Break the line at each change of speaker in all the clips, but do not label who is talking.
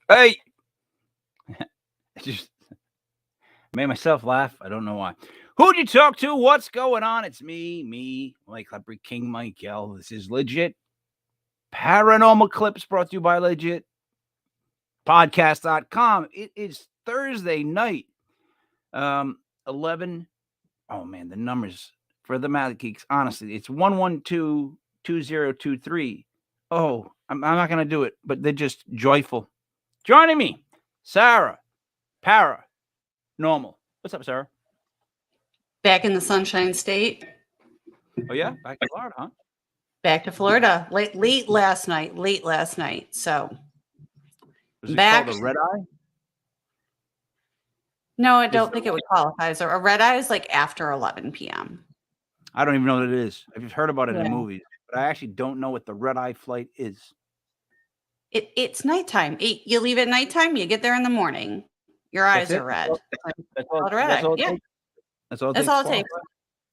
Hey, I just made myself laugh. I don't know why. Who'd you talk to? What's going on? It's me, Mike Leopard King Michael. This is legit paranormal clips brought to you by legit podcast.com. It is Thursday night. 11. Oh man, the numbers for the Math Geeks. Honestly, it's 112-2023. Oh, I'm not gonna do it, but they're just joyful. Joining me, Sarah Parah Normal. What's up, Sarah?
Back in the Sunshine State.
Oh yeah, back to Florida, huh?
Back to Florida. Late last night. So
Was it
back.
called a red eye?
No, I don't think it would qualify as a red eye is like after 11 p.m.
I don't even know what it is. I've just heard about it in movies, but I actually don't know what the red eye flight is.
It's nighttime. You leave at nighttime, you get there in the morning. Your eyes are red.
That's all.
Red eye. Yeah.
That's all.
That's all it takes.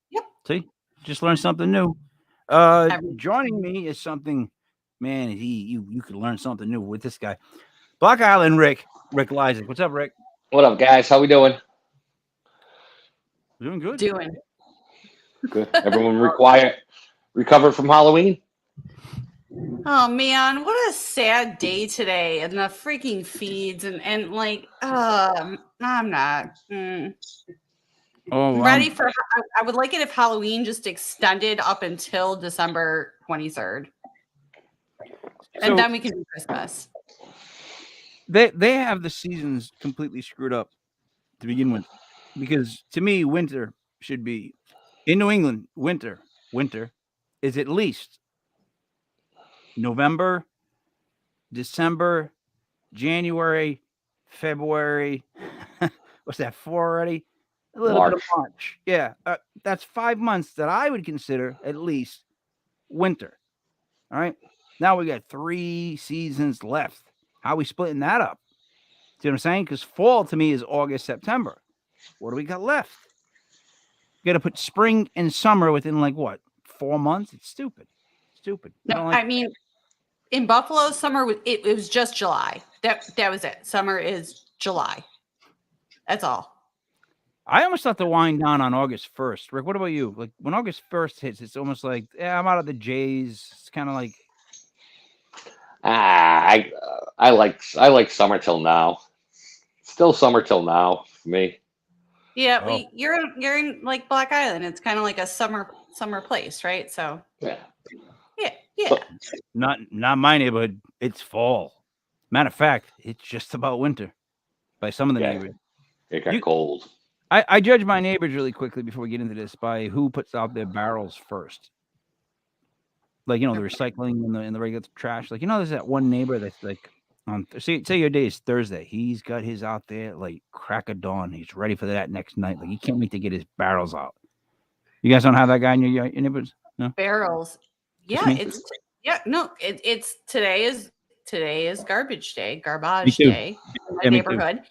Yep.
See, just learned something new. Joining me is something, man. You could learn something new with this guy, Block Island Rick Lysik. What's up, Rick?
What up, guys? How we doing?
Doing good.
Good. Everyone recovered from Halloween?
Oh man, what a sad day today, and the freaking feeds and like, I'm not.
Oh,
ready for. I would like it if Halloween just extended up until December 23rd, and then we can do Christmas.
They have the seasons completely screwed up to begin with, because to me, winter should be in New England. Winter is at least November, December, January, February. What's that, 4 already? A little bit of March. Yeah, that's 5 months that I would consider at least winter. All right. Now we got 3 seasons left. How are we splitting that up? See what I'm saying? Because fall to me is August, September. What do we got left? You got to put spring and summer within like what? 4 months? It's stupid.
No, I mean, in Buffalo, summer it was just July. That was it. Summer is July. That's all.
I almost thought the wind down on August 1st. Rick, what about you? Like when August 1st hits, it's almost like, I'm out of the Jays. It's kind of like.
I like summer till now. Still summer till now for me.
Yeah, you're in like Block Island. It's kind of like a summer place, right? So
yeah.
Not my neighborhood. It's fall. Matter of fact, it's just about winter by some of the neighbors.
It got cold.
I judge my neighbors really quickly before we get into this by who puts out their barrels first. Like, the recycling and the regular trash. Like, there's that one neighbor that's like, say your day is Thursday. He's got his out there like crack of dawn. He's ready for that next night. Like, he can't wait to get his barrels out. You guys don't have that guy in your neighbors? No?
Barrels. Yeah, it's today is garbage day in my neighborhood.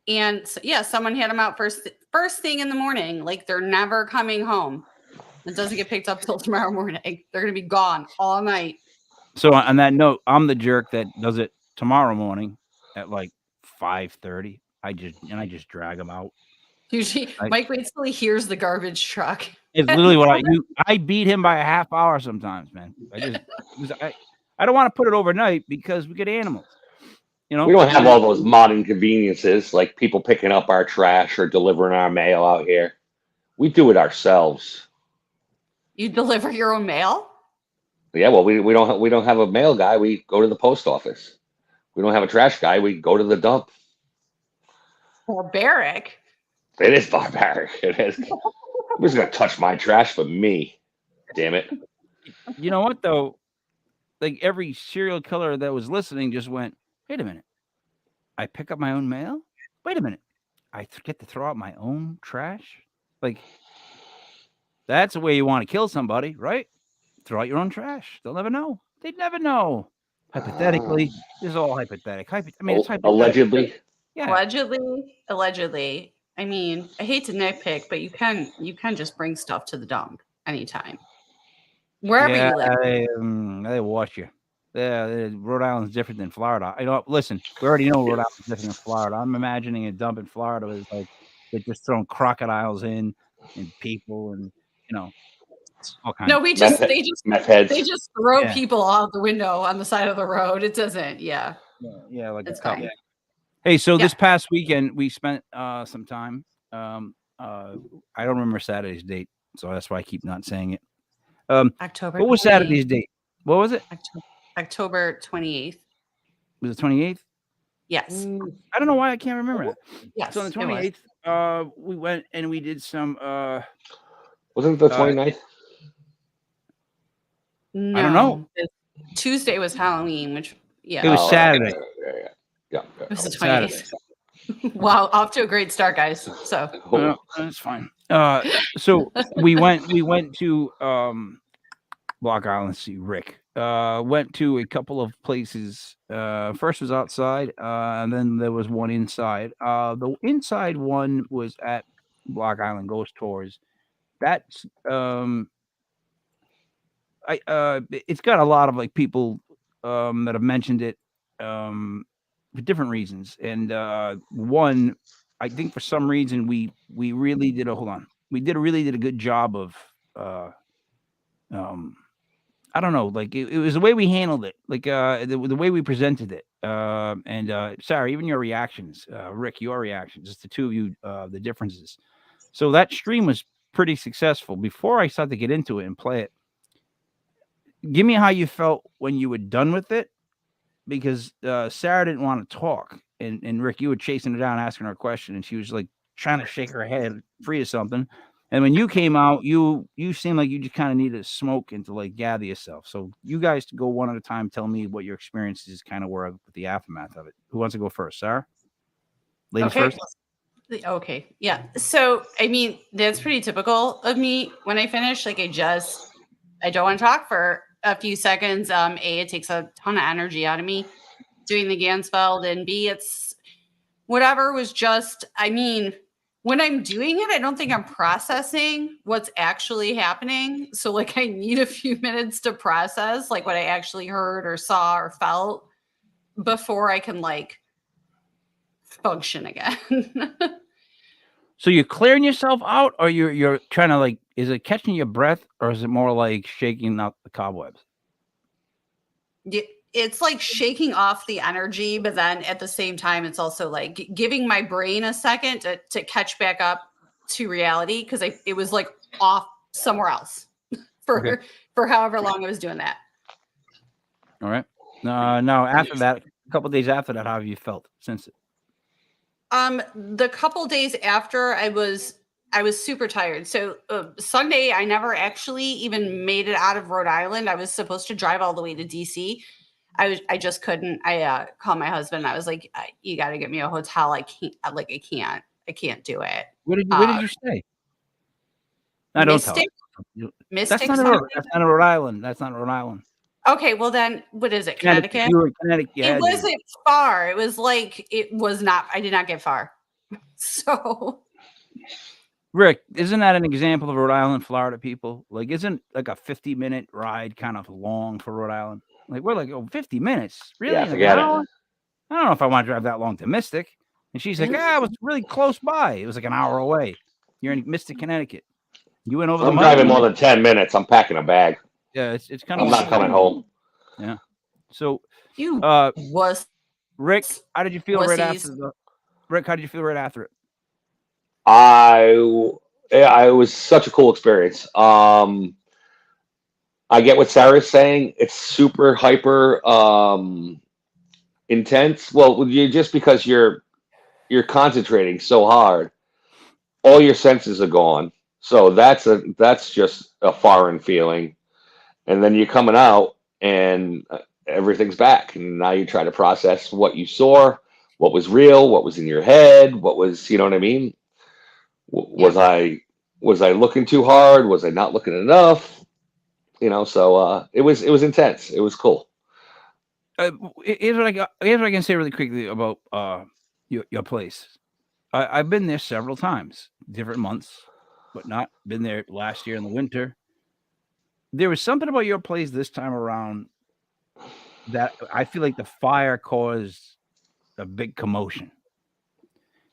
And so, someone had them out first thing in the morning. Like, they're never coming home. It doesn't get picked up till tomorrow morning. They're going to be gone all night.
So on that note, I'm the jerk that does it tomorrow morning at like 5:30. I just drag them out.
Usually, Mike waits till he hears the garbage truck.
It's literally what I do. I beat him by a half hour sometimes, man. I don't want to put it overnight because we get animals.
We don't have all those modern conveniences like people picking up our trash or delivering our mail out here. We do it ourselves.
You deliver your own mail?
Yeah, well, we don't have a mail guy. We go to the post office. We don't have a trash guy. We go to the dump.
Barbaric.
It is barbaric. It is. Who's gonna touch my trash but me? Damn it.
You know what though? Like every serial killer that was listening just went, wait a minute. I pick up my own mail? Wait a minute. I get to throw out my own trash? Like, that's the way you want to kill somebody, right? Throw out your own trash. They'll never know. They'd never know. Hypothetically, this is all hypothetical. I mean, it's hypothetical.
Allegedly.
Yeah.
Allegedly. I mean, I hate to nitpick, but you can just bring stuff to the dump anytime, wherever you live.
They watch you. Yeah, Rhode Island's different than Florida. Listen, we already know Rhode Island's different than Florida. I'm imagining a dump in Florida is like they're just throwing crocodiles in and people and all kinds.
No,
meth heads.
they just throw
Yeah.
people out the window on the side of the road. It doesn't. Yeah.
Yeah, like
It's
a couple.
fine.
Hey, so
Yeah.
this past weekend we spent some time. I don't remember Saturday's date, so that's why I keep not saying it.
October.
What was
28th.
Saturday's date? What was it?
October 28th.
Was it 28th?
Yes.
I don't know why I can't remember that.
Yes.
So on the 28th, we went and we did some.
Wasn't it the 29th?
No,
I don't know.
Tuesday was Halloween, which
It was Saturday.
Yeah.
It was the 28th. Wow, off to a great start, guys. So
that's fine. So we went to Block Island to see Rick. Went to a couple of places. First was outside, and then there was one inside. The inside one was at Block Island Ghost Tours. That's it's got a lot of like people that have mentioned it for different reasons. And one, I think for some reason we really did really did a good job of I don't know, like it was the way we handled it, like the way we presented it. And Sarah, even your reactions, Rick, your reactions, just the two of you, the differences. So that stream was pretty successful. Before I start to get into it and play it, give me how you felt when you were done with it, because Sarah didn't want to talk, and Rick, you were chasing her down, asking her a question, and she was like trying to shake her head free of something. And when you came out, you seemed like you just kind of needed to smoke and to like gather yourself. So you guys go one at a time. Tell me what your experiences kind of were with the aftermath of it. Who wants to go first? Sarah? Ladies first?
Okay. Yeah. So, I mean, that's pretty typical of me. When I finish, like I don't want to talk for a few seconds. A, it takes a ton of energy out of me doing the Ganzfeld, and B, it's whatever was just, I mean, when I'm doing it, I don't think I'm processing what's actually happening. So like I need a few minutes to process like what I actually heard or saw or felt before I can like function again.
So you're clearing yourself out, or you're trying to like, is it catching your breath, or is it more like shaking out the cobwebs?
It's like shaking off the energy, but then at the same time, it's also like giving my brain a second to catch back up to reality, because it was like off somewhere else for however long I was doing that.
All right. No. After that, a couple of days after that, how have you felt since it?
The couple days after, I was super tired. So Sunday, I never actually even made it out of Rhode Island. I was supposed to drive all the way to DC. I just couldn't. I called my husband. I was like, "You got to get me a hotel. I can't do it."
Where did you stay? I don't tell.
Mystic.
That's not Rhode Island. That's not Rhode Island.
Okay, well then, what is it? Connecticut?
You were in Connecticut. Yeah,
it wasn't far. It was like, it was not. I did not get far. So,
Rick, isn't that an example of Rhode Island, Florida people? Like, isn't like a 50-minute ride kind of long for Rhode Island? Like, we're like, 50 minutes? Really?
Yeah,
like
forget it.
I don't know if I want to drive that long to Mystic. And she's like, it was really close by. It was like an hour away. You're in Mystic, Connecticut. You went over
I'm driving more than 10 minutes. I'm packing a bag.
Yeah, it's kind of.
I'm not coming home.
Yeah. So,
Rick,
how did you feel right after Rick, how did you feel right after it?
It was such a cool experience. I get what Sarah's saying. It's super hyper intense. Well, just because you're concentrating so hard, all your senses are gone. So that's just a foreign feeling. And then you're coming out and everything's back. And now you try to process what you saw, what was real, what was in your head, what was, you know what I mean? Was I looking too hard? Was I not looking enough? So it was intense. It was cool.
Here's what I can say really quickly about your place. I've been there several times, different months, but not been there last year in the winter. There was something about your place this time around that I feel like the fire caused a big commotion.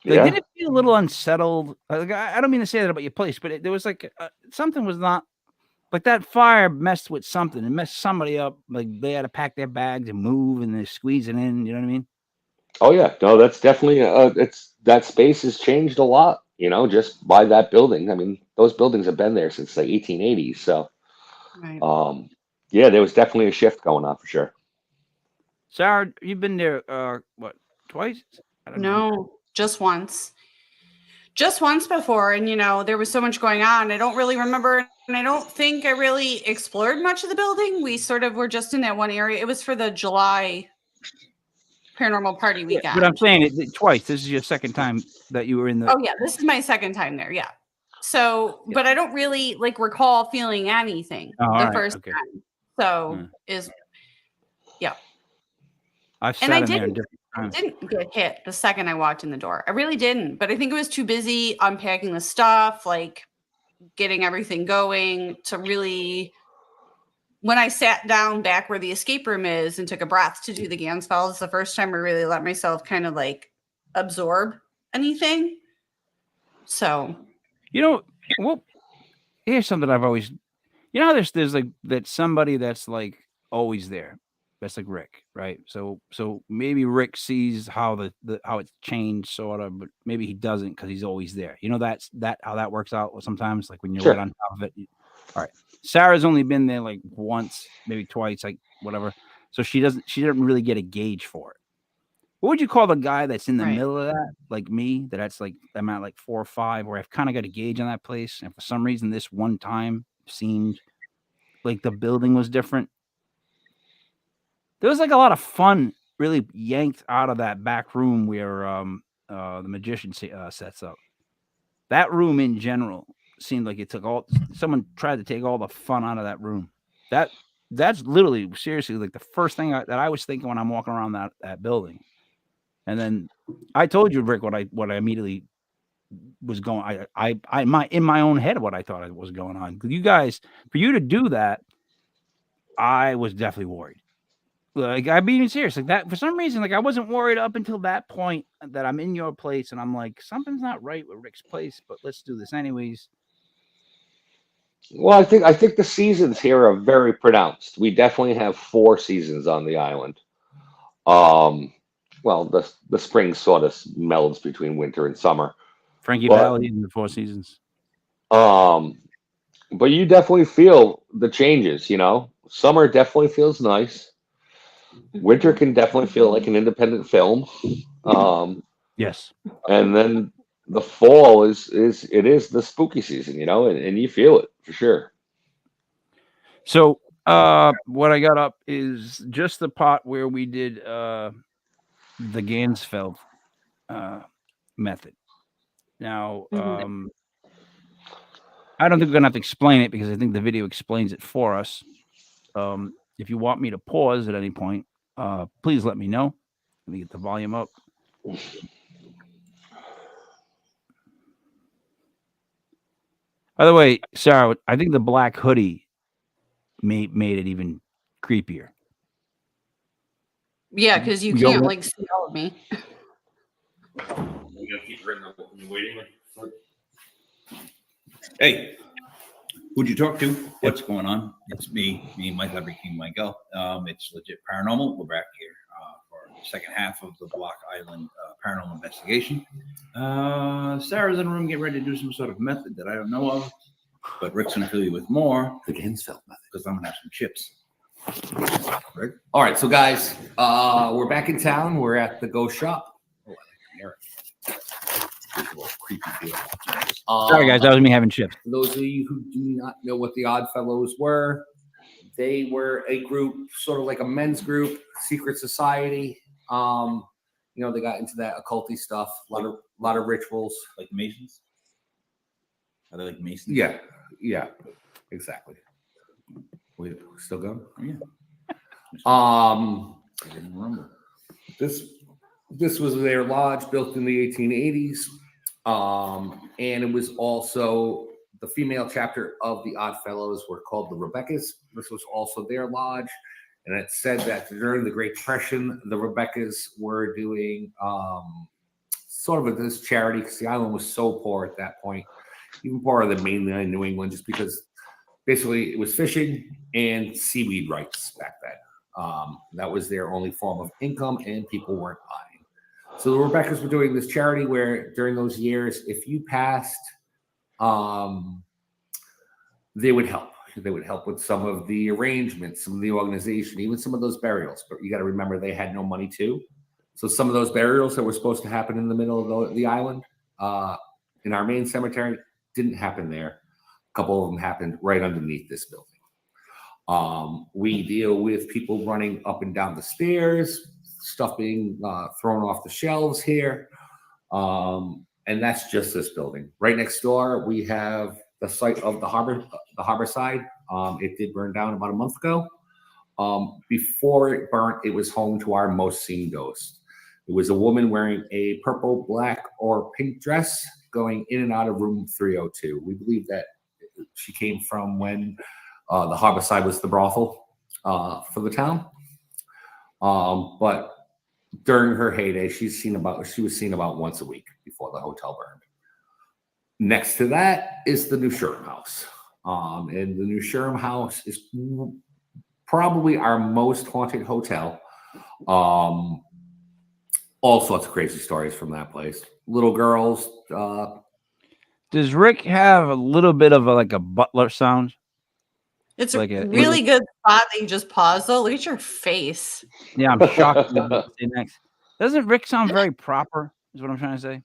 Like,
Yeah.
did it feel a little unsettled? Like, I don't mean to say that about your place, but there was like something was not like that fire messed with something. It messed somebody up. Like they had to pack their bags and move, and they're squeezing in. You know what I mean?
Oh yeah, no, that's definitely it's that space has changed a lot, just by that building. I mean, those buildings have been there since the 1880s. So,
Right.
yeah, there was definitely a shift going on for sure.
Sarah, you've been there what, twice? I don't know.
No, just once. Just once before, and there was so much going on. I don't really remember, and I don't think I really explored much of the building. We sort of were just in that one area. It was for the July paranormal party weekend.
But I'm saying it twice. This is your second time that you were in the.
Oh yeah, this is my second time there. Yeah. So, but I don't really recall feeling anything the first time. So yeah.
I've sat in there in different
I
times.
didn't get hit the second I walked in the door. I really didn't, but I think I was too busy unpacking the stuff, getting everything going to really. When I sat down back where the escape room is and took a breath to do the Ganzfelds, the first time I really let myself kind of absorb anything. So,
well, here's something I've always, there's like that somebody that's like always there. That's like Rick, right? So maybe Rick sees how how it's changed, sort of, but maybe he doesn't because he's always there. That's how that works out sometimes. Like when you're right on top of it. All right. Sarah's only been there like once, maybe twice, like whatever. So she doesn't really get a gauge for it. What would you call the guy that's in the middle of that? Like me, that's like I'm at like 4 or 5, where I've kind of got a gauge on that place. And for some reason, this one time seemed like the building was different. There was like a lot of fun really yanked out of that back room where the magician sets up. That room in general seemed like it took someone tried to take all the fun out of that room. That's literally seriously like the first thing that I was thinking when I'm walking around that building. And then I told you, Rick, what I immediately was going. In my own head what I thought was going on. You guys, for you to do that, I was definitely worried. Like, I'm being serious. Like that, for some reason, like I wasn't worried up until that point that I'm in your place and I'm like, something's not right with Rick's place, but let's do this anyways.
Well, I think the seasons here are very pronounced. We definitely have 4 seasons on the island. Well, the spring sort of melds between winter and summer.
Frankie Valley in the 4 seasons.
But you definitely feel the changes. Summer definitely feels nice. Winter can definitely feel like an independent film.
Yes.
And then the fall is the spooky season, and you feel it for sure.
So what I got up is just the part where we did the Ganzfeld method. Now I don't think we're gonna have to explain it because I think the video explains it for us. If you want me to pause at any point, please let me know. Let me get the volume up. By the way, Sarah, I think the black hoodie made it even creepier.
Yeah, because you can't see all of me.
We're gonna keep waiting. Hey, who'd you talk to? What's going on? It's me, Michael King Michael. It's Legit Paranormal. We're back here for the second half of the Block Island paranormal investigation. Sarah's in the room getting ready to do some sort of method that I don't know of, but Rick's gonna fill you with more.
The Ganzfeld method.
Because I'm gonna have some chips.
Rick? All right, so guys, we're back in town. We're at the Ghost Shop. Oh, I like a little creepy feel.
Sorry, guys, that was me having chips.
For those of you who do not know what the Oddfellows were, they were a group, sort of like a men's group, secret society. They got into that occulty stuff, a lot of rituals.
Like Masons? Are they like Masons?
Yeah, exactly. We still going?
Yeah.
I
didn't remember.
This was their lodge, built in the 1880s. And it was also the female chapter of the Oddfellows were called the Rebeccas. This was also their lodge. And it said that during the Great Depression, the Rebeccas were doing sort of this charity because the island was so poor at that point, even poorer than mainland New England, just because basically it was fishing and seaweed rights back then. That was their only form of income, and people weren't buying. So the Rebeccas were doing this charity where during those years, if you passed, they would help. They would help with some of the arrangements, some of the organization, even some of those burials. But you got to remember they had no money too. So some of those burials that were supposed to happen in the middle of the island, in our main cemetery, didn't happen there. A couple of them happened right underneath this building. We deal with people running up and down the stairs, stuff being thrown off the shelves here. And that's just this building. Right next door, we have the site of the harbor side. It did burn down about a month ago. Before it burnt, it was home to our most seen ghost. It was a woman wearing a purple, black, or pink dress going in and out of room 302. We believe that she came from when the harbor side was the brothel for the town. But during her heyday, she was seen about once a week before the hotel burned. Next to that is the New Sherm House. And the New Sherm House is probably our most haunted hotel. All sorts of crazy stories from that place. Little girls.
Does Rick have a little bit of like a butler sound?
It's
like
a really good spot that you just paused, though. Look at your face.
Yeah, I'm shocked. Next. Doesn't Rick sound very proper? Is what I'm trying to say.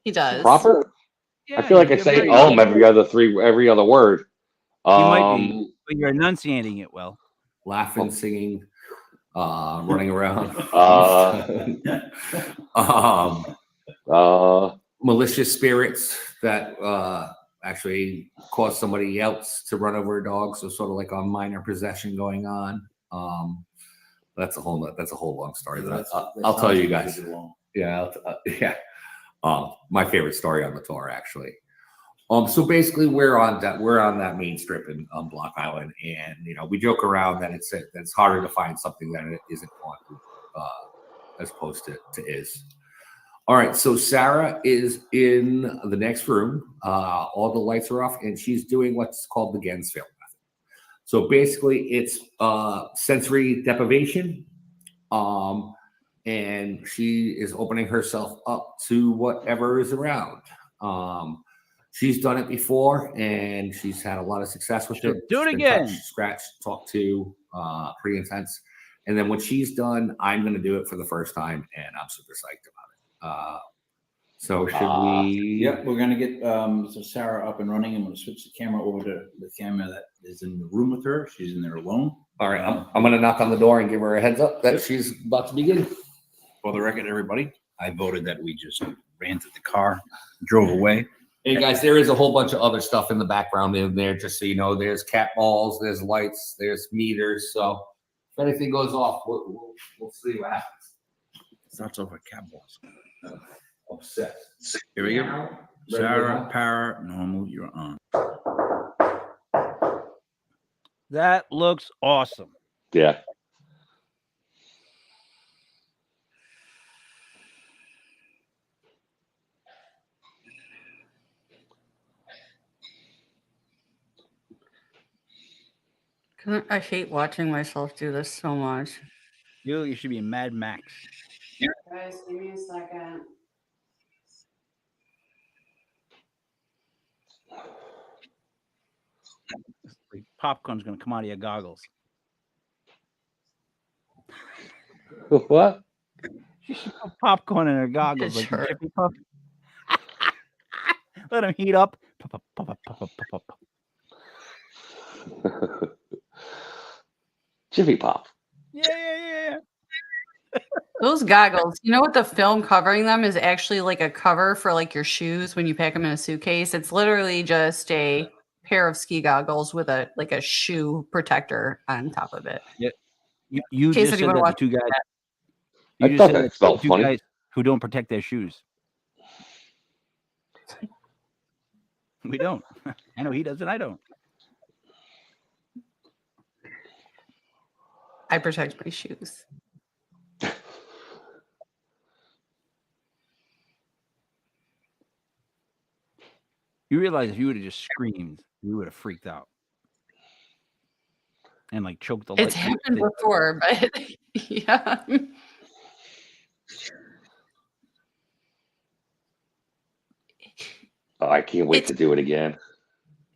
He does.
Proper?
Yeah,
I feel like I say every other word.
You might be, but you're enunciating it well.
Laughing, singing, running around. Malicious spirits that actually cause somebody else to run over a dog. So sort of like a minor possession going on. That's a whole long story. I'll tell you guys. Yeah, my favorite story on the tour, actually. So basically, we're on that main strip on Block Island, and we joke around that it's harder to find something that it isn't haunted, as opposed to is. All right, so Sarah is in the next room. All the lights are off, and she's doing what's called the Ganzfeld Method. So basically, it's sensory deprivation, and she is opening herself up to whatever is around. She's done it before, and she's had a lot of success with it.
Do it again.
Touch, scratch, talk to, pretty intense. And then when she's done, I'm going to do it for the first time, and I'm super psyched about it. So should we?
Yep, we're going to get so Sarah up and running. I'm going to switch the camera over to the camera that is in the room with her. She's in there alone.
All right, I'm going to knock on the door and give her a heads up that she's about to begin.
For the record, everybody, I voted that we just ran to the car, drove away.
Hey guys, there is a whole bunch of other stuff in the background in there, just so you know. There's cat balls, there's lights, there's meters. So if anything goes off, we'll see what happens.
Starts over cat balls.
Upset.
Here we go. Sarah Parah Normal, you're on.
That looks awesome.
Yeah.
I hate watching myself do this so much.
You should be Mad Max.
Guys, give me a second.
Like popcorn's gonna come out of your goggles.
What?
She should put popcorn in her goggles like a Jiffy Puff. Let them heat up. Pop, pop, pop, pop, pop, pop, pop.
Jiffy Pop.
Yeah.
Those goggles, you know what the film covering them is actually like a cover for like your shoes when you pack them in a suitcase. It's literally just a pair of ski goggles with a shoe protector on top of it.
Yeah. You just said that the two guys.
I thought that felt funny.
Guys who don't protect their shoes. We don't. I know he doesn't. I don't.
I protect my shoes.
You realize if you would have just screamed, you would have freaked out and like choked the light.
It's happened before, but yeah.
Oh, I can't wait to do it again.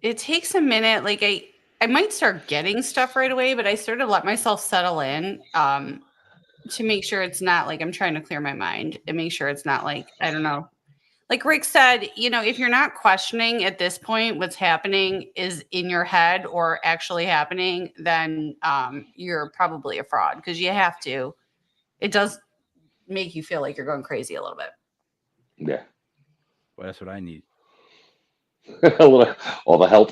It takes a minute. Like I might start getting stuff right away, but I sort of let myself settle in to make sure it's not like I'm trying to clear my mind and make sure it's not like, I don't know. Like Rick said, if you're not questioning at this point what's happening is in your head or actually happening, then you're probably a fraud because you have to. It does make you feel like you're going crazy a little bit.
Yeah.
Well, that's what I need.
All the help.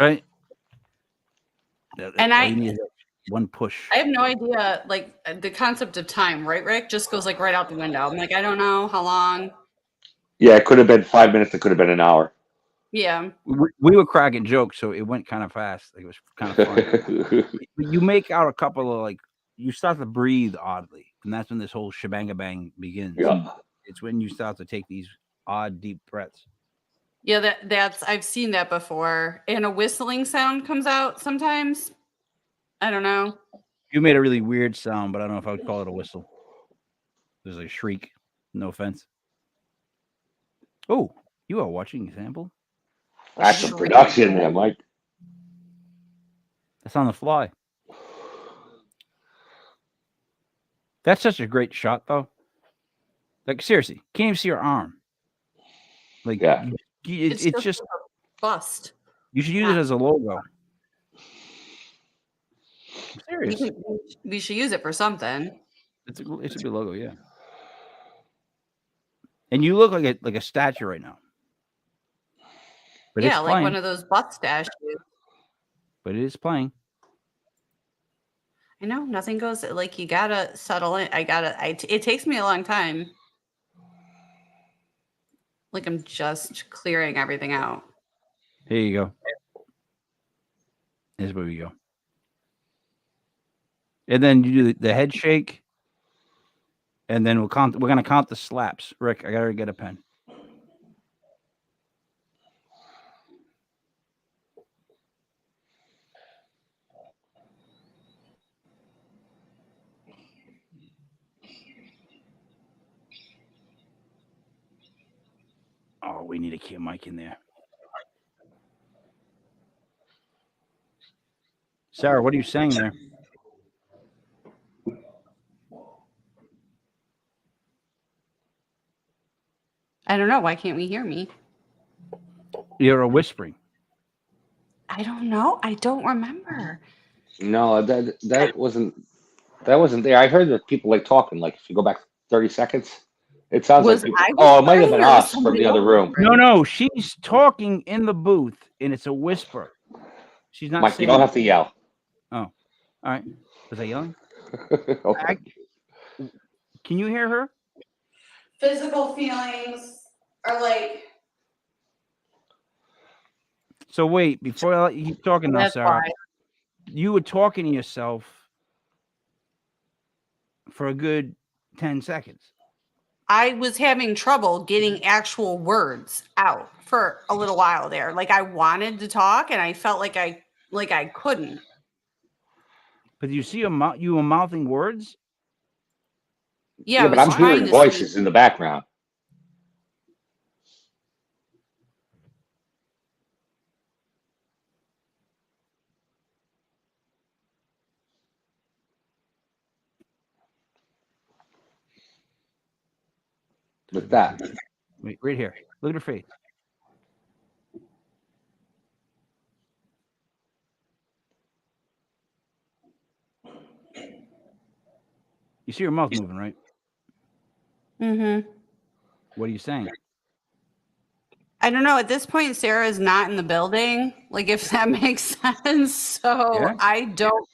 Right.
And
all you need is one push.
I have no idea, like the concept of time, right, Rick? Just goes like right out the window. I'm like, I don't know how long.
Yeah, it could have been 5 minutes. It could have been an hour.
Yeah.
We were cracking jokes, so it went kind of fast. Like, it was kind of fun. You make out a couple of you start to breathe oddly, and that's when this whole shebang bang begins.
Yeah.
It's when you start to take these odd deep breaths.
Yeah, that's I've seen that before. And a whistling sound comes out sometimes. I don't know.
You made a really weird sound, but I don't know if I would call it a whistle. There's a shriek. No offense. Oh, you are watching a sample?
That's some production there, Mike.
That's on the fly. That's such a great shot, though. Like, seriously, can't even see your arm. Like,
yeah,
it's just
a bust.
You should use it as a logo. I'm serious.
We should use it for something.
It should be a logo, yeah. And you look like a statue right now. But
yeah,
it's
like
playing.
one of those butt statues.
But it is playing.
I know nothing goes like you gotta settle in. It takes me a long time. Like I'm just clearing everything out.
Here you go. Here's where we go. And then you do the head shake. And then we're gonna count the slaps. Rick, I gotta get a pen. Oh, we need a key mic in there. Sarah, what are you saying there?
I don't know. Why can't we hear me?
You're a whispering.
I don't know. I don't remember.
No, that wasn't there. I heard that people like talking. Like if you go back 30 seconds, it sounds like people, it might have been us from the other room.
No, she's talking in the booth, and it's a whisper. She's not.
Mike,
saying
you don't have to yell.
Oh, all right. Was I yelling?
Okay.
Can you hear her?
Physical feelings are like.
So wait, before I let you keep talking now,
That's
Sarah,
why.
you were talking to yourself for a good 10 seconds.
I was having trouble getting actual words out for a little while there. Like I wanted to talk, and I felt like I couldn't.
But you see, you were mouthing words.
Yeah,
but I'm hearing voices in the background. With that.
Wait, right here. Look at her face. You see her mouth moving, right?
Mm-hmm.
What are you saying?
I don't know. At this point, Sarah is not in the building. Like, if that makes sense. So
Yeah.
I don't.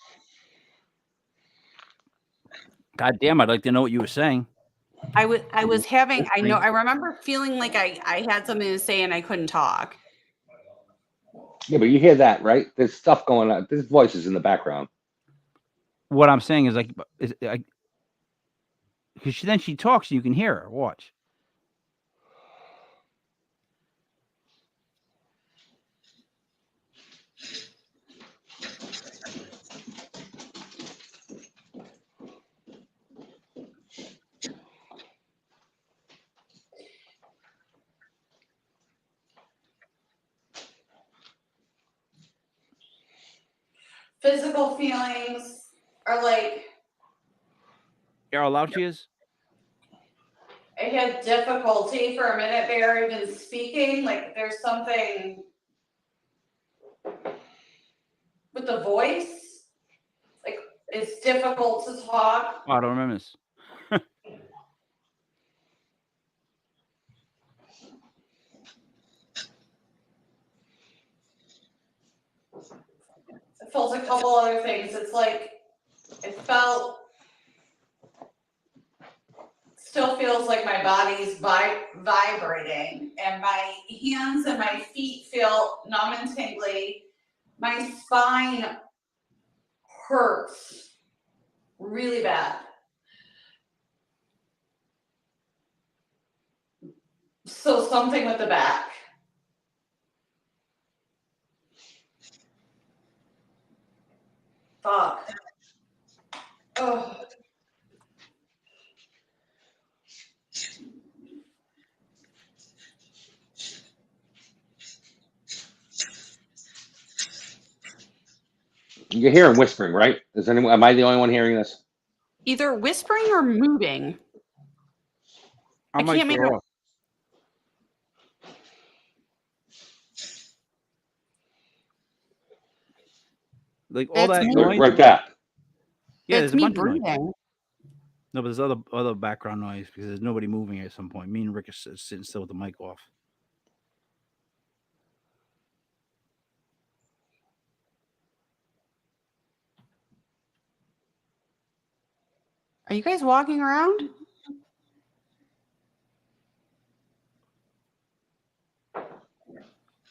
God damn, I'd like to know what you were saying.
I was having. I remember feeling like I had something to say and I couldn't talk.
Yeah, but you hear that, right? There's stuff going on. There's voices in the background.
what I'm saying is because then she talks, and you can hear her. Watch.
Physical feelings are like.
You know how loud she is?
I had difficulty for a minute there even speaking. Like there's something with the voice. Like it's difficult to talk.
Oh, I don't remember this.
It felt a couple other things. It's like it felt. Still feels like my body's vibrating, and my hands and my feet feel numb and tingly. My spine hurts really bad. So something with the back. Fuck. Oh.
You're hearing whispering, right? Is anyone? Am I the only one hearing this?
Either whispering or moving. I can't make it.
Like all that
noise. Right back.
Yeah,
it's
there's a
me
bunch of noise.
breathing.
No, but there's other background noise because there's nobody moving at some point. Me and Rick are sitting still with the mic off.
Are you guys walking around?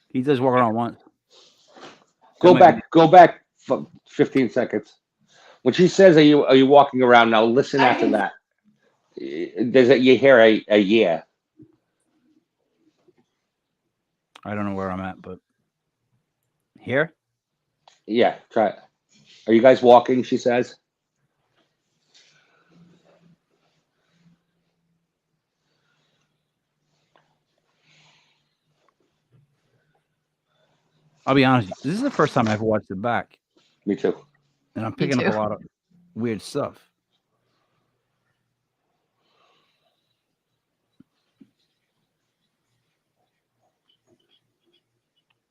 He does walk around once.
Go back 15 seconds. When she says, "Are you walking around now?" Listen after that. You hear a yeah.
I don't know where I'm at, but here.
Yeah, try it. Are you guys walking? She says.
I'll be honest. This is the first time I've watched it back.
Me too.
And I'm picking up a lot of weird stuff.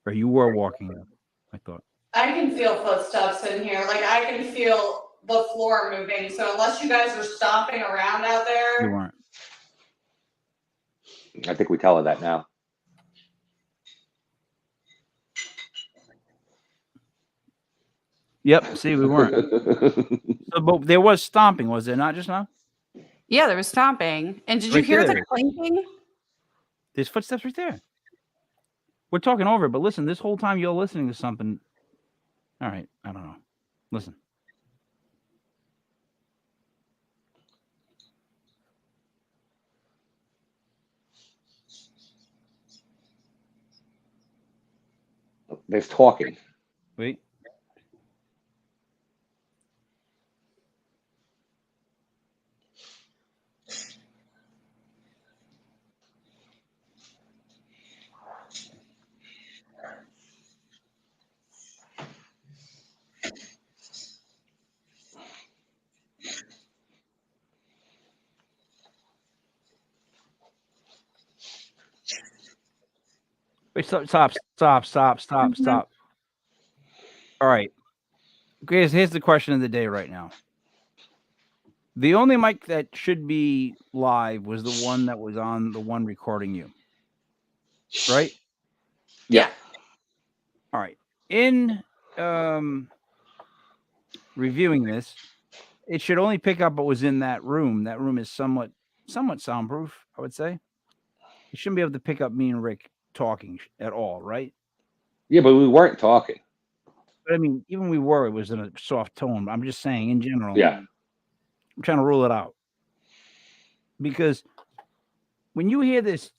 Or you were walking up, I thought.
I can feel footsteps in here. Like I can feel the floor moving. So unless you guys are stomping around out there.
You weren't.
I think we tell her that now.
Yep. See, we weren't. So, but there was stomping, was there not just now?
Yeah, there was stomping. And did you hear the clinking?
There's footsteps right there. We're talking over it, but listen, this whole time you're listening to something. All right, I don't know. Listen.
There's talking.
Wait. Wait, stop. All right. Here's the question of the day right now. The only mic that should be live was the one that was on the one recording you. Right?
Yeah.
All right. In reviewing this, it should only pick up what was in that room. That room is somewhat soundproof, I would say. You shouldn't be able to pick up me and Rick talking at all, right?
Yeah, but we weren't talking.
But I mean, even we were, it was in a soft tone. I'm just saying, in general.
Yeah.
I'm trying to rule it out. Because when you hear this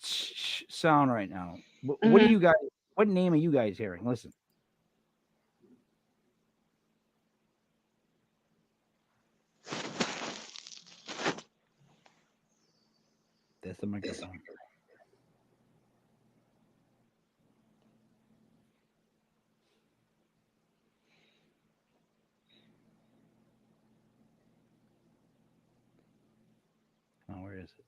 sound right now, what do you guys? What name are you guys hearing? Listen. That's the microphone. Oh, where is it?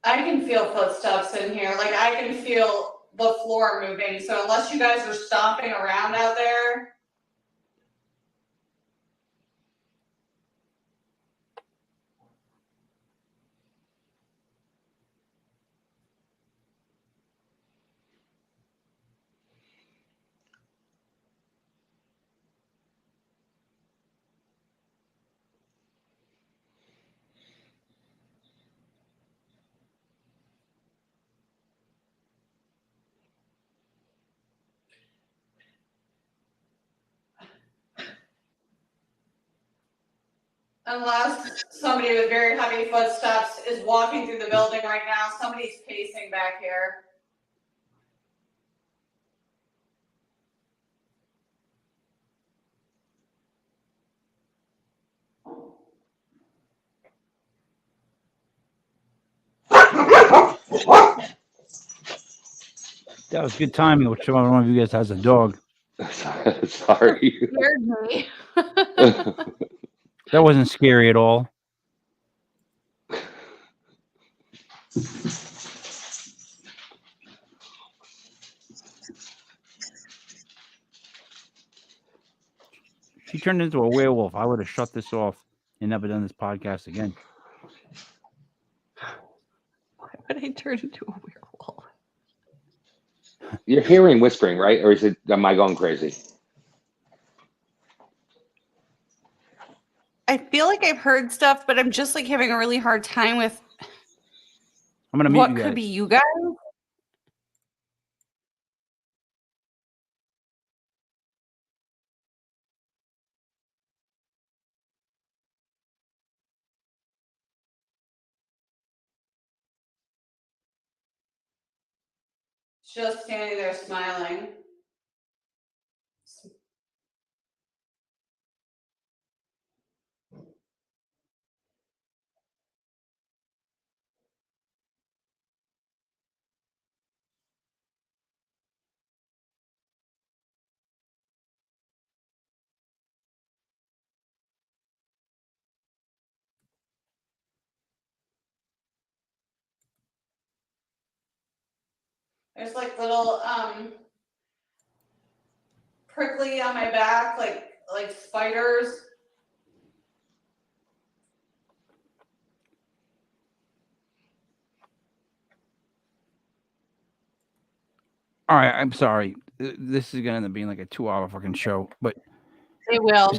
I can feel footsteps in here. Like I can feel the floor moving. So unless you guys are stomping around out there. Unless somebody with very heavy footsteps is walking through the building right now. Somebody's pacing back here.
That was good timing. Which one of you guys has a dog?
Sorry.
Scared me.
That wasn't scary at all. She turned into a werewolf. I would have shut this off and never done this podcast again.
Why would I turn into a werewolf?
You're hearing whispering, right? Or am I going crazy?
I feel like I've heard stuff, but I'm just like having a really hard time with
I'm gonna mute
what
you guys.
could be you guys. Just standing there smiling. There's like little prickly on my back, like spiders.
All right, I'm sorry. This is gonna end up being like a 2-hour fucking show. But
It will.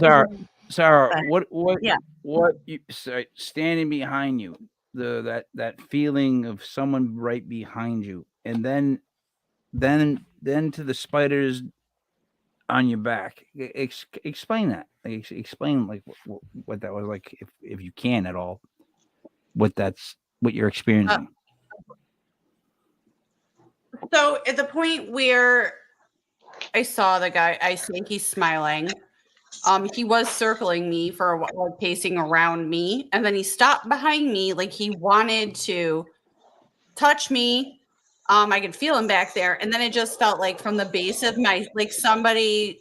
Sarah, what
Yeah.
what you standing behind you, that feeling of someone right behind you, and then to the spiders on your back. Explain that. Explain like what that was like, if you can at all. What you're experiencing.
So at the point where I saw the guy, I think he's smiling. He was circling me for a while, like pacing around me, and then he stopped behind me, like he wanted to touch me. I could feel him back there, and then it just felt like from the base of my, like somebody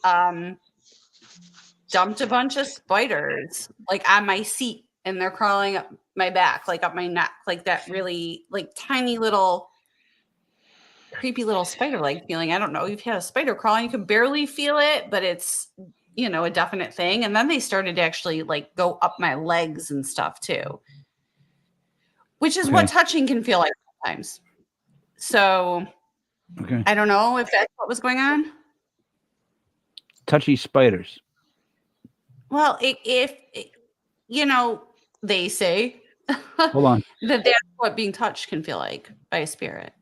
dumped a bunch of spiders like on my seat, and they're crawling up my back, like up my neck, like that really like tiny little creepy little spider-like feeling. I don't know. You've had a spider crawling, you can barely feel it, but it's, you know, a definite thing. And then they started to actually like go up my legs and stuff too, which is what touching can feel like. times. So
Okay.
I don't know if that's what was going on.
Touchy spiders.
Well, if they say
Hold on.
that that's what being touched can feel like by a spirit.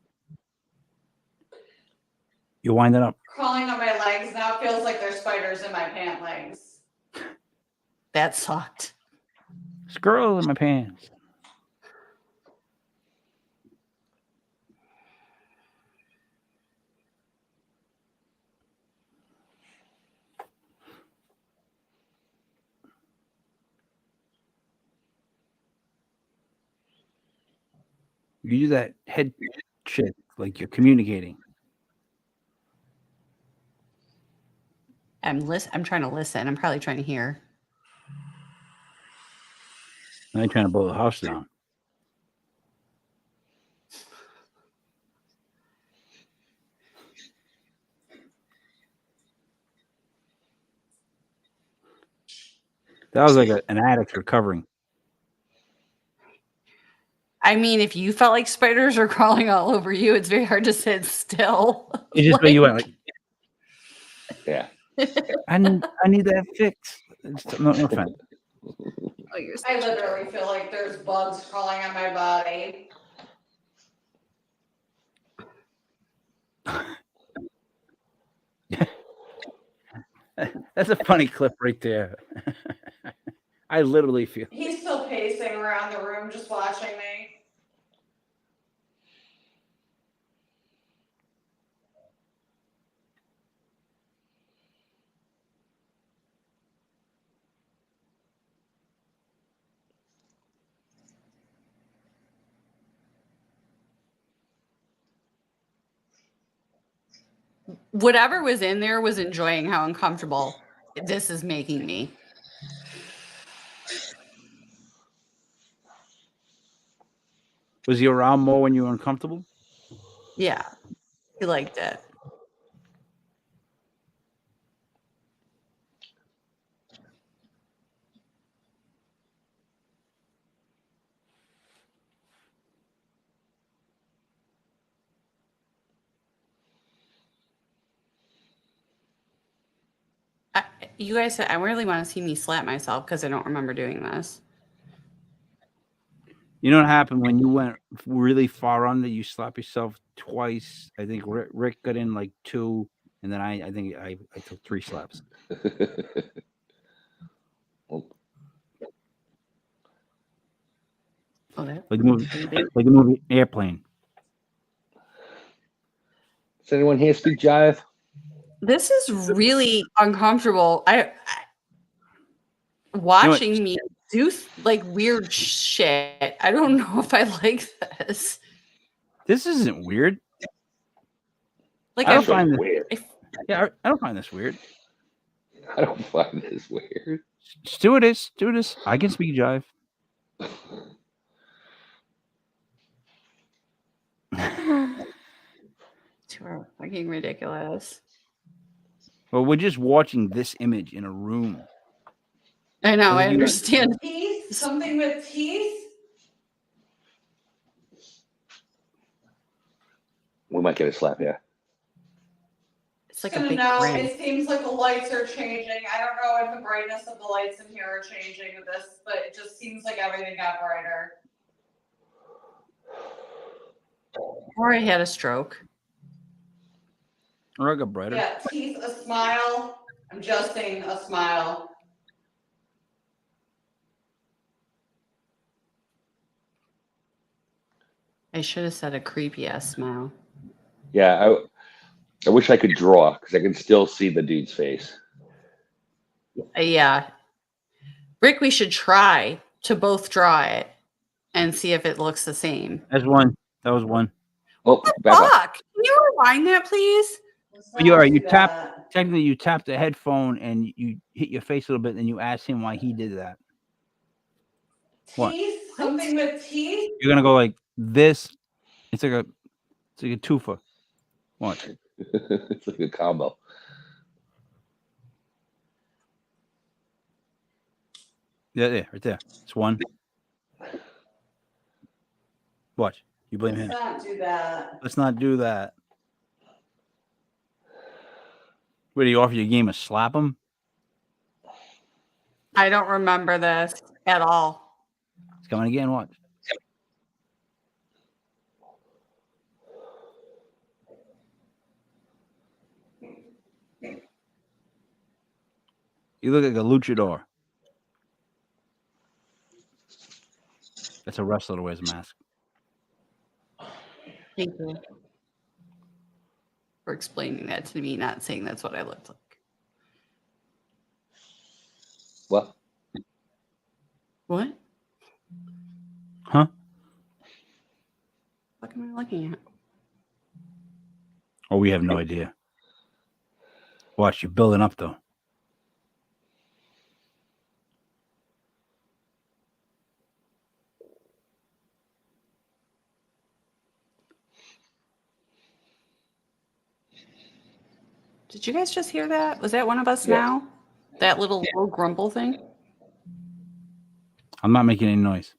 You wind it up.
Crawling on my legs now feels like there's spiders in my pant legs. That sucked.
Squirrel in my pants. You do that head shit like you're communicating.
I'm trying to listen. I'm probably trying to hear.
I ain't trying to blow the house down. That was like an addict recovering.
I mean, if you felt like spiders are crawling all over you, it's very hard to sit still.
It's just where you went like,
Yeah.
I need that fix. No offense.
I literally feel like there's bugs crawling on my body.
That's a funny clip right there. I literally feel.
He's still pacing around the room, just watching me. Whatever was in there was enjoying how uncomfortable this is making me.
Was he around more when you were uncomfortable?
Yeah, he liked it. You guys said I really want to see me slap myself because I don't remember doing this.
You know what happened when you went really far under? You slapped yourself twice. I think Rick got in like 2, and then I think I took 3 slaps. Like the movie Airplane.
Does anyone here speak jive?
This is really uncomfortable. I watching me do like weird shit. I don't know if I like this.
This isn't weird.
Like
I don't find this
weird.
Yeah, I don't find this weird.
I don't find this weird.
Stewardess, I can speak jive.
Too fucking ridiculous.
Well, we're just watching this image in a room.
I know, I understand. Teeth? Something with teeth?
We might get a slap here.
It's like a big grin. It seems like the lights are changing. I don't know if the brightness of the lights in here are changing with this, but it just seems like everything got brighter. Or I had a stroke.
Or I got brighter.
Yeah, teeth, a smile. I'm just saying a smile. I should have said a creepy ass smile.
Yeah, I wish I could draw because I can still see the dude's face.
Yeah. Rick, we should try to both draw it and see if it looks the same.
That's one. That was one.
Oh, back up.
Fuck! Can you rewind that, please?
You're right. You technically you tapped the headphone and you hit your face a little bit, and you asked him why he did that. What?
Teeth? Something with teeth?
You're gonna go like this. It's like a twofer. Watch.
It's like a combo.
Yeah, right there. It's one. Watch. You blame him.
Let's not do that.
Let's not do that. What do you offer your game? A slap him?
I don't remember this at all.
It's coming again. Watch. You look like a luchador. That's a wrestler that wears a mask.
Thank you for explaining that to me, not saying that's what I looked like.
What?
What?
Huh?
What am I looking at?
Oh, we have no idea. Watch, you're building up though.
Did you guys just hear that? Was that one of us
Yeah.
now? That little grumble thing?
I'm not making any noise.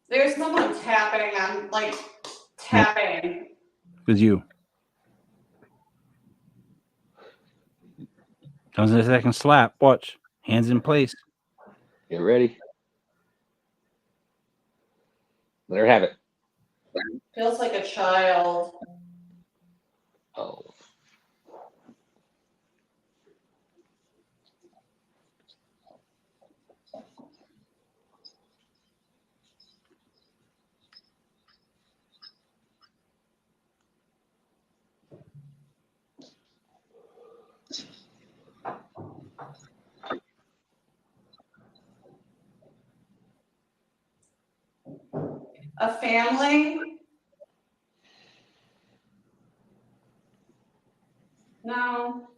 There's someone tapping. I'm like tapping.
It was you. Comes in a second slap. Watch. Hands in place.
Get ready. Let her have it.
Feels like a child.
Oh.
A family? No.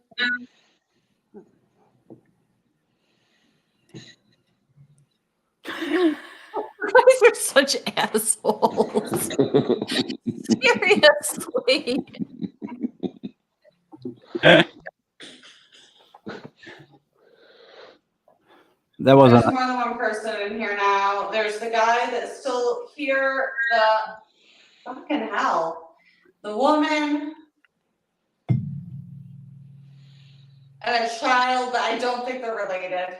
You guys are such assholes. Seriously.
That wasn't.
There's more than one person in here now. There's the guy that's still here. The fucking hell. The woman. And a child, but I don't think they're related.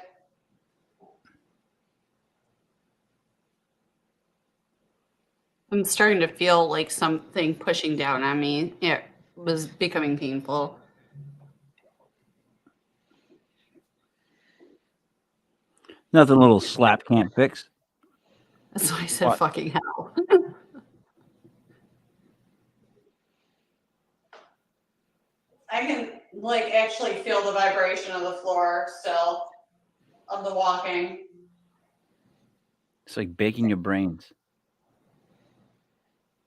I'm starting to feel like something pushing down on me. It was becoming painful.
Nothing a little slap can't fix.
That's why I said
What?
fucking hell. I can like actually feel the vibration of the floor still of the walking.
It's like baking your brains.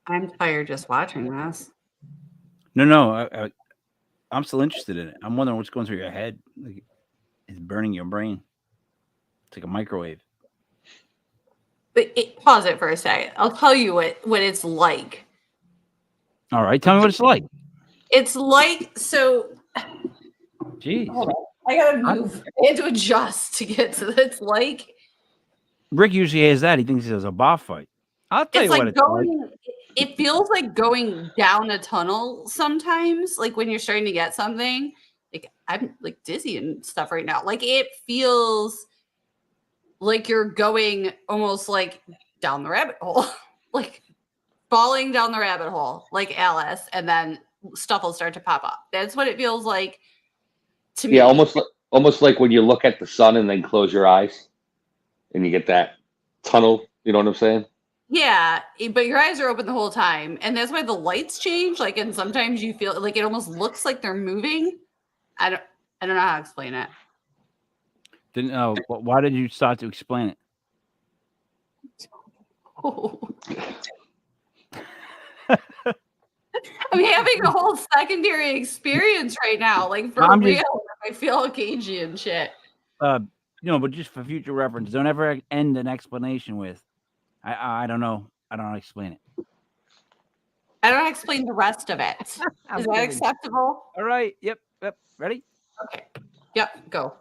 I'm tired just watching this.
No. I'm still interested in it. I'm wondering what's going through your head. Like, it's burning your brain. It's like a microwave.
But pause it for a second. I'll tell you what it's like.
All right, tell me what it's like.
It's like so.
Jeez.
I gotta move. I had to adjust to get to. It's like
Rick usually has that. He thinks he has a bar fight. I'll tell you
like
what it's like.
going. It feels like going down a tunnel sometimes. Like when you're starting to get something. Like I'm like dizzy and stuff right now. Like it feels like you're going almost like down the rabbit hole, like falling down the rabbit hole, like Alice, and then stuff will start to pop up. That's what it feels like to me.
Yeah, almost like when you look at the sun and then close your eyes, and you get that tunnel. You know what I'm saying?
Yeah, but your eyes are open the whole time, and that's why the lights change. Like, and sometimes you feel like it almost looks like they're moving. I don't know how to explain it.
Didn't know. Why did you start to explain it?
Oh. I'm having a whole secondary experience right now, like for real. I feel cagey and shit.
But just for future reference, don't ever end an explanation with, I don't know. I don't know how to explain it.
I don't explain the rest of it. Is that acceptable?
All right. Yep. Ready?
Okay. Yep. Go.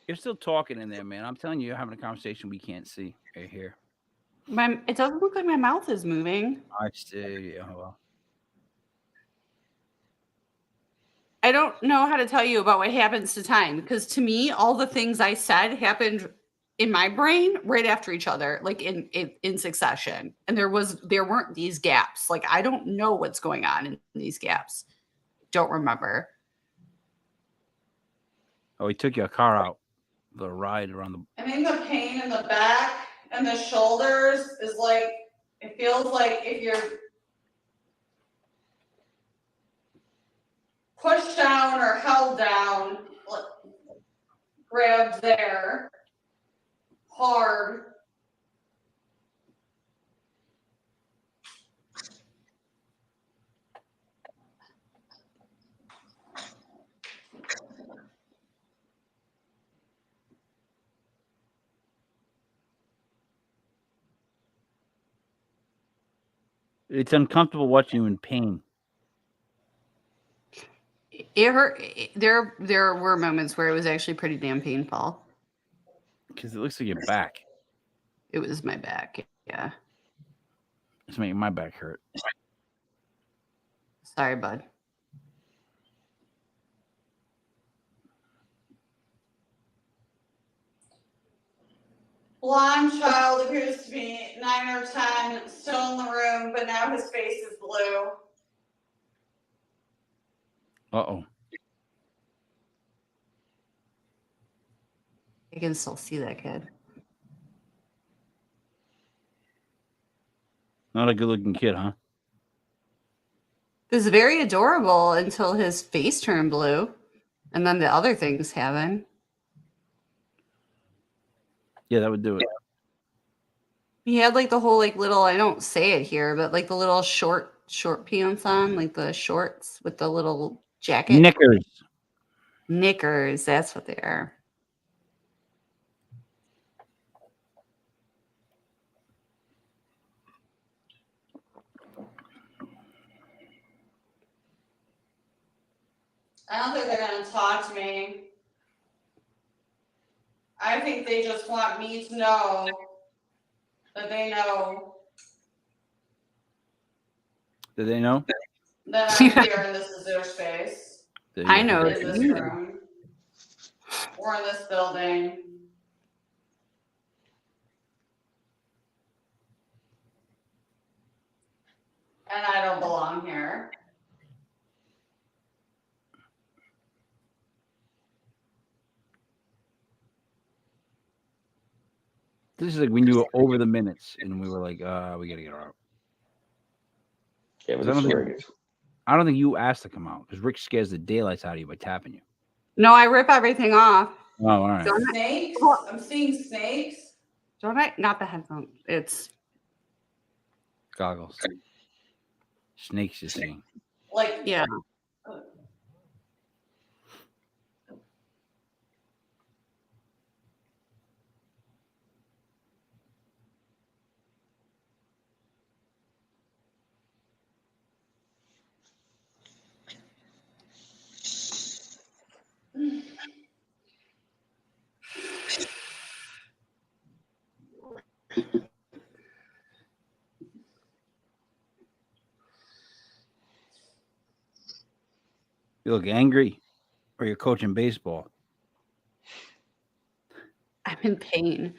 You're still talking in there, man. I'm telling you, you're having a conversation we can't see right here.
It doesn't look like my mouth is moving.
I see. Oh, well.
I don't know how to tell you about what happens to time, because to me, all the things I said happened in my brain right after each other, like in succession. And there weren't these gaps. Like, I don't know what's going on in these gaps. Don't remember.
Oh, he took your car out. The ride around the.
I think the pain in the back and the shoulders is like, it feels like if you're pushed down or held down, like, grabbed there, hard.
It's uncomfortable watching you in pain.
It hurt. There were moments where it was actually pretty damn painful.
Because it looks like your back.
It was my back. Yeah.
It's making my back hurt.
Sorry, bud. Blonde child appears to be 9 or 10, still in the room, but now his face is blue.
Uh-oh.
I can still see that kid.
Not a good-looking kid, huh?
It was very adorable until his face turned blue, and then the other things happened.
Yeah, that would do it.
He had like the whole like little, I don't say it here, but like the little short pants on, like the shorts with the little jacket. Knickers, that's what they are. I don't think they're going to talk to me. I think they just want me to know that they know.
Did they know?
That I'm here and this is their space. I know. In this room. Or in this building. And I don't belong here.
This is like when you were over the minutes and we were like, we gotta get her out.
Yeah, but
I don't think you asked to come out because Rick scares the daylights out of you by tapping you.
No, I rip everything off.
Oh, all right.
Snakes? I'm seeing snakes. Don't I? Not the headphones. It's
goggles. Snakes, you're seeing.
Like, yeah.
You look angry, or you're coaching baseball.
I'm in pain.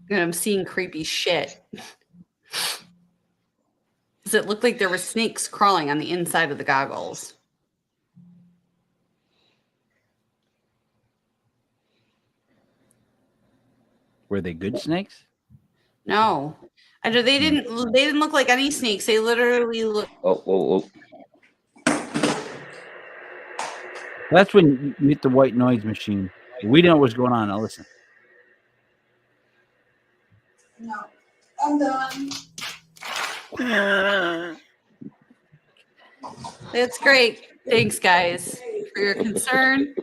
And I'm seeing creepy shit. Does it look like there were snakes crawling on the inside of the goggles?
Were they good snakes?
No. They didn't look like any snakes. They literally look.
Oh.
That's when you hit the white noise machine. We didn't know what's going on. Now listen.
No, I'm done. That's great. Thanks, guys, for your concern.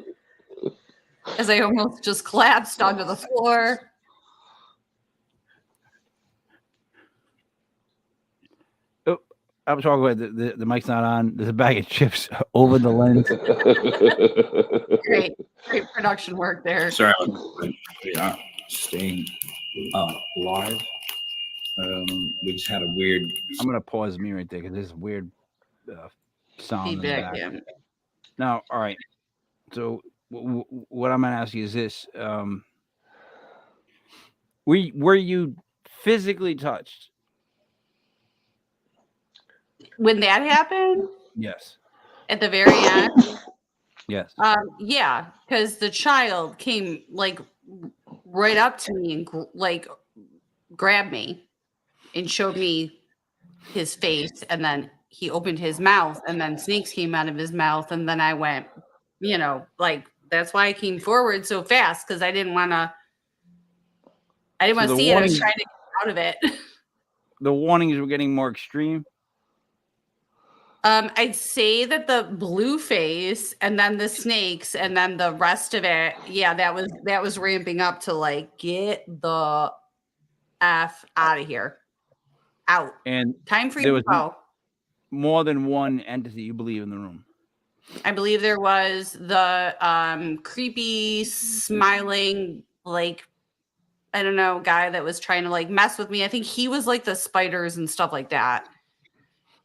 As I almost just collapsed onto the floor.
Oh, I'm talking about the mic's not on. There's a bag of chips over the lens.
Great production work there.
Sorry, we are staying live. We just had a weird.
I'm gonna pause me right there because there's weird sound in the
Feedback.
back.
Yeah.
Now, all right. So what I'm gonna ask you is this: were you physically touched?
When that happened,
Yes.
at the very end,
Yes.
yeah, because the child came like right up to me and grabbed me and showed me his face, and then he opened his mouth, and then snakes came out of his mouth, and then I went, like that's why I came forward so fast, because I didn't want to see it. I was trying to get out of it.
The warnings were getting more extreme.
I'd say that the blue face and then the snakes and then the rest of it, yeah, that was ramping up to like get the F out of here. Out.
And
time for you to go.
More than one entity you believe in the room.
I believe there was the creepy, smiling, like, I don't know, guy that was trying to like mess with me. I think he was like the spiders and stuff like that.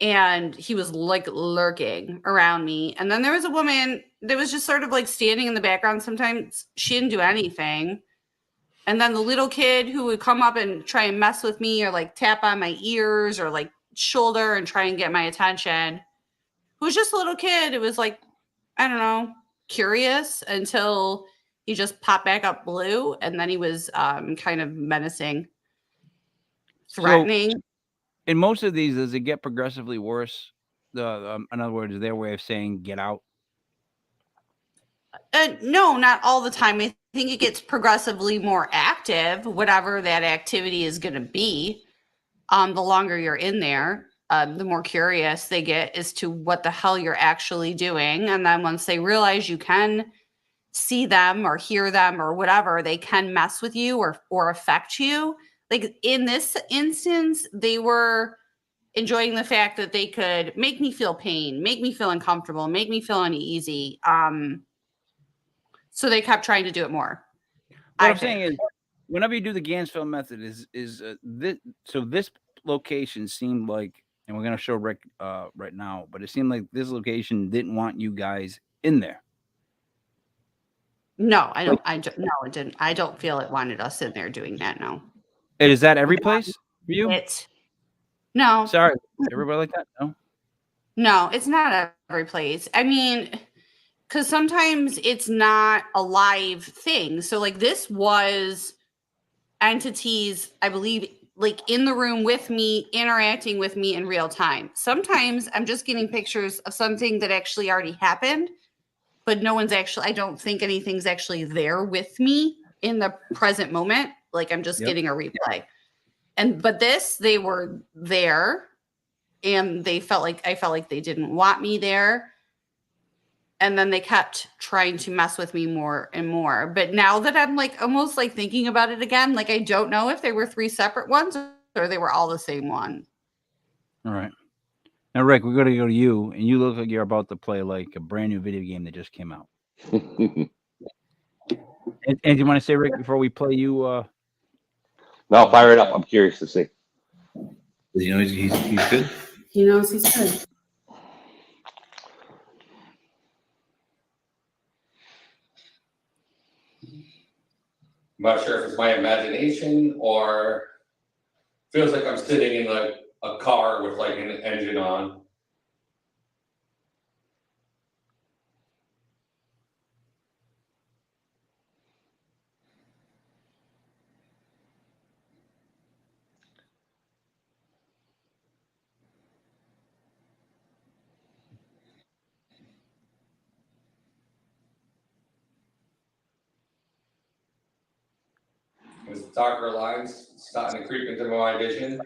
And he was like lurking around me. And then there was a woman that was just sort of like standing in the background. Sometimes she didn't do anything. And then the little kid who would come up and try and mess with me or like tap on my ears or like shoulder and try and get my attention. Who was just a little kid. It was like, I don't know, curious until he just popped back up blue. And then he was kind of menacing, threatening.
So, in most of these, does it get progressively worse? In other words, their way of saying "get out."
No, not all the time. I think it gets progressively more active, whatever that activity is going to be. The longer you're in there, the more curious they get as to what the hell you're actually doing. And then once they realize you can see them or hear them or whatever, they can mess with you or affect you. Like in this instance, they were enjoying the fact that they could make me feel pain, make me feel uncomfortable, make me feel uneasy. So they kept trying to do it more.
What I'm saying is, whenever you do the Ganzfeld method, this location seemed like, and we're gonna show Rick right now, but it seemed like this location didn't want you guys in there.
No, I don't. No, it didn't. I don't feel it wanted us in there doing that. No.
Is that every place for you?
No.
Sorry, everybody like that? No.
No, it's not every place. I mean, because sometimes it's not a live thing. So like this was entities, I believe, like in the room with me, interacting with me in real time. Sometimes I'm just getting pictures of something that actually already happened, but no one's actually, I don't think anything's actually there with me in the present moment. Like I'm just getting a replay. But they were there and I felt like they didn't want me there. And then they kept trying to mess with me more and more. But now that I'm like almost like thinking about it again, like I don't know if they were 3 separate ones or they were all the same one.
All right. Now, Rick, we're going to go to you, and you look like you're about to play like a brand new video game that just came out. And do you want to say, Rick, before we play you?
No, fire it up. I'm curious to see.
Does he know he's good?
He knows he's good.
I'm not sure if it's my imagination or feels like I'm sitting in like a car with like an engine on. There's darker lines starting to creep into my vision.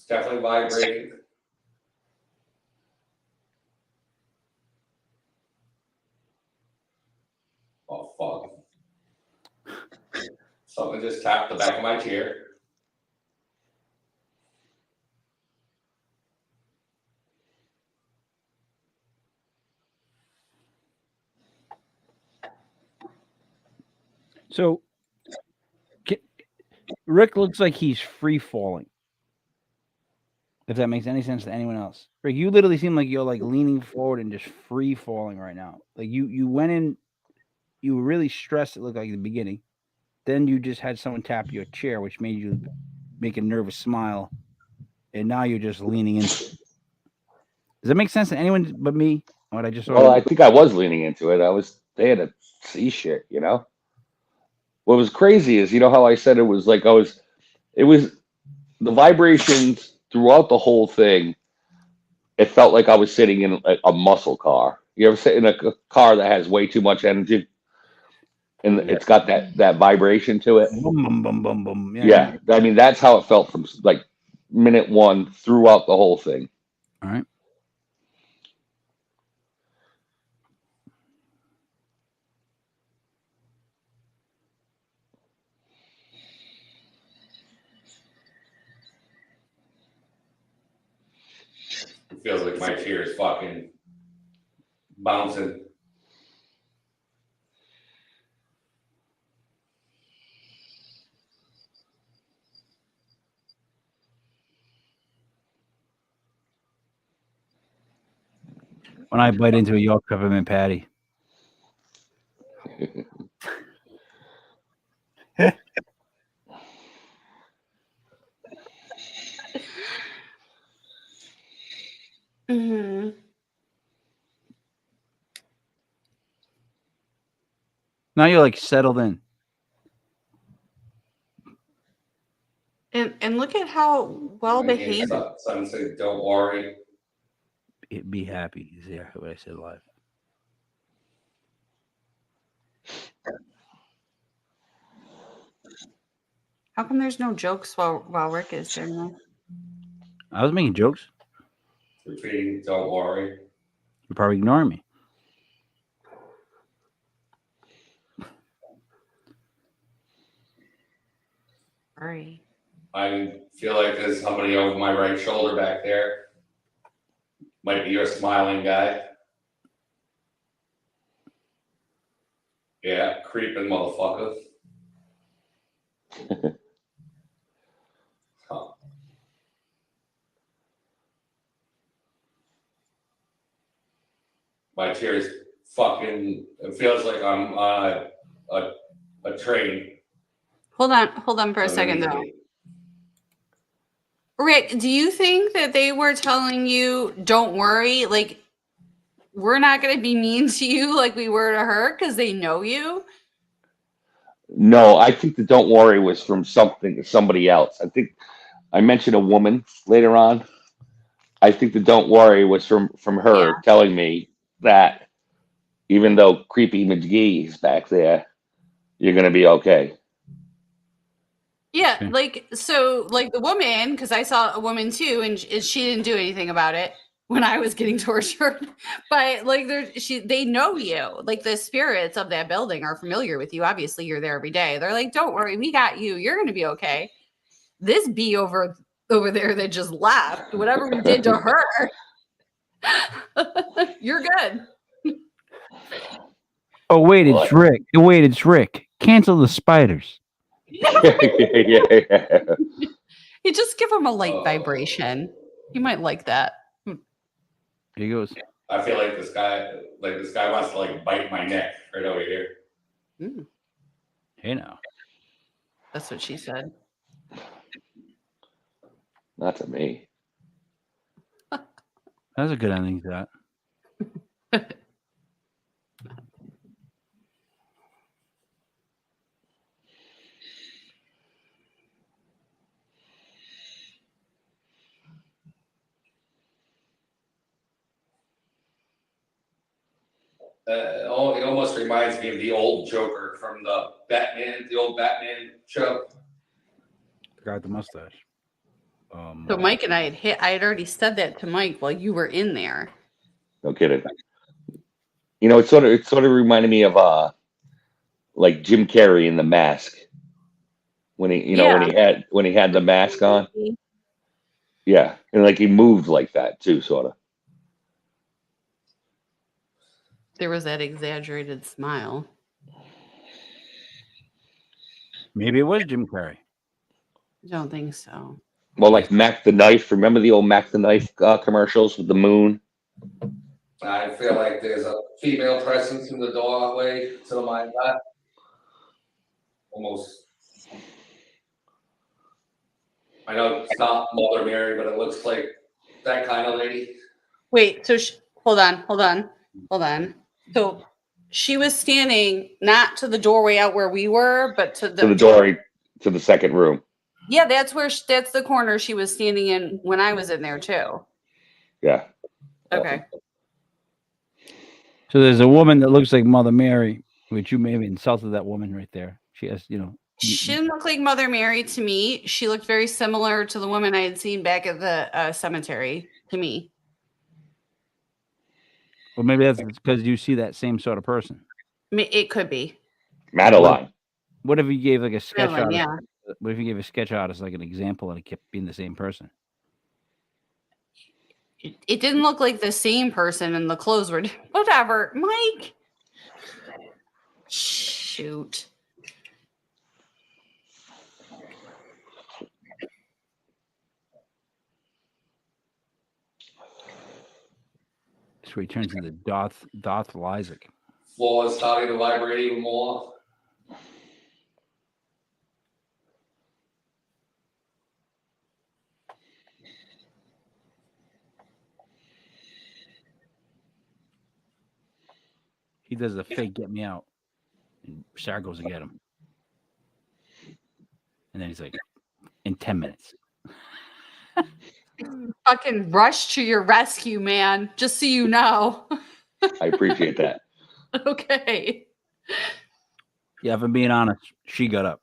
It's definitely vibrating. Oh, fuck. Someone just tapped the back of my chair.
So Rick looks like he's free falling. If that makes any sense to anyone else. Rick, you literally seem like you're like leaning forward and just free falling right now. Like you went in, you were really stressed, it looked like at the beginning. Then you just had someone tap your chair, which made you make a nervous smile. And now you're just leaning into it. Does that make sense to anyone but me? What I just saw?
Well, I think I was leaning into it. They had to see shit, you know? What was crazy is, you know how I said it was like it was the vibrations throughout the whole thing. It felt like I was sitting in a muscle car. You ever sit in a car that has way too much energy? And it's got that vibration to it.
Boom, boom, boom, boom, boom.
Yeah. I mean, that's how it felt from like minute one throughout the whole thing.
All right.
It feels like my chair is fucking bouncing.
When I bite into a York peppermint patty.
Mm-hmm.
Now you're like settled in.
And look at how well behaved.
Son said, "Don't worry."
Be happy. Is there what I said live?
How come there's no jokes while Rick is doing that?
I was making jokes.
Repeating, "Don't worry."
You're probably ignoring me.
Sorry.
I feel like there's somebody over my right shoulder back there. Might be your smiling guy. Yeah, creeping motherfuckers. Huh. My chair's fucking. It feels like I'm on a train.
Hold on for a second though. Rick, do you think that they were telling you, don't worry, like we're not going to be mean to you like we were to her because they know you?
No, I think the "don't worry" was from somebody else. I think I mentioned a woman later on. I think the "don't worry" was from her telling me that even though creepy McGee is back there, you're gonna be okay.
Yeah, like the woman, because I saw a woman too, and she didn't do anything about it when I was getting tortured. But like they know you. Like the spirits of that building are familiar with you. Obviously, you're there every day. They're like, don't worry, we got you. You're gonna be okay. This bee over there that just left, whatever we did to her, you're good.
Oh wait, it's Rick. Wait, it's Rick. Cancel the spiders.
You just give him a light vibration. You might like that.
Here he goes.
I feel like this guy wants to like bite my neck right over here.
Mm.
Hey now.
That's what she said.
Not to me.
That's a good ending to that.
It almost reminds me of the old Joker from the old Batman show.
The guy with the mustache.
So Mike and I had already said that to Mike while you were in there.
No kidding. You know, it sort of reminded me of like Jim Carrey in The Mask when he when he had the mask on. Yeah, and like he moved like that too, sort of.
There was that exaggerated smile.
Maybe it was Jim Carrey.
I don't think so.
Well, like Mac the Knife. Remember the old Mac the Knife commercials with the moon?
I feel like there's a female presence in the doorway to my left. Almost. I know it's not Mother Mary, but it looks like that kind of lady.
Wait, so hold on. So she was standing not to the doorway out where we were, but to the
door to the second room.
Yeah, that's the corner she was standing in when I was in there too.
Yeah.
Okay.
So there's a woman that looks like Mother Mary, which you may have insulted that woman right there. She has,
She didn't look like Mother Mary to me. She looked very similar to the woman I had seen back at the cemetery to me.
Well, maybe that's because you see that same sort of person.
It could be.
Madeline.
What if you gave like a sketch
Madeline,
artist?
yeah.
What if you gave a sketch artist like an example and it kept being the same person?
It didn't look like the same person, and the clothes were whatever. Mike, shoot.
So he turns into Darth Lysik.
Floor is starting to vibrate even more.
He does the fake get me out. And Sarah goes to get him. And then he's like, in 10 minutes.
Fucking rush to your rescue, man. Just so you know.
I appreciate that.
Okay.
Yeah, if I'm being honest, she got up.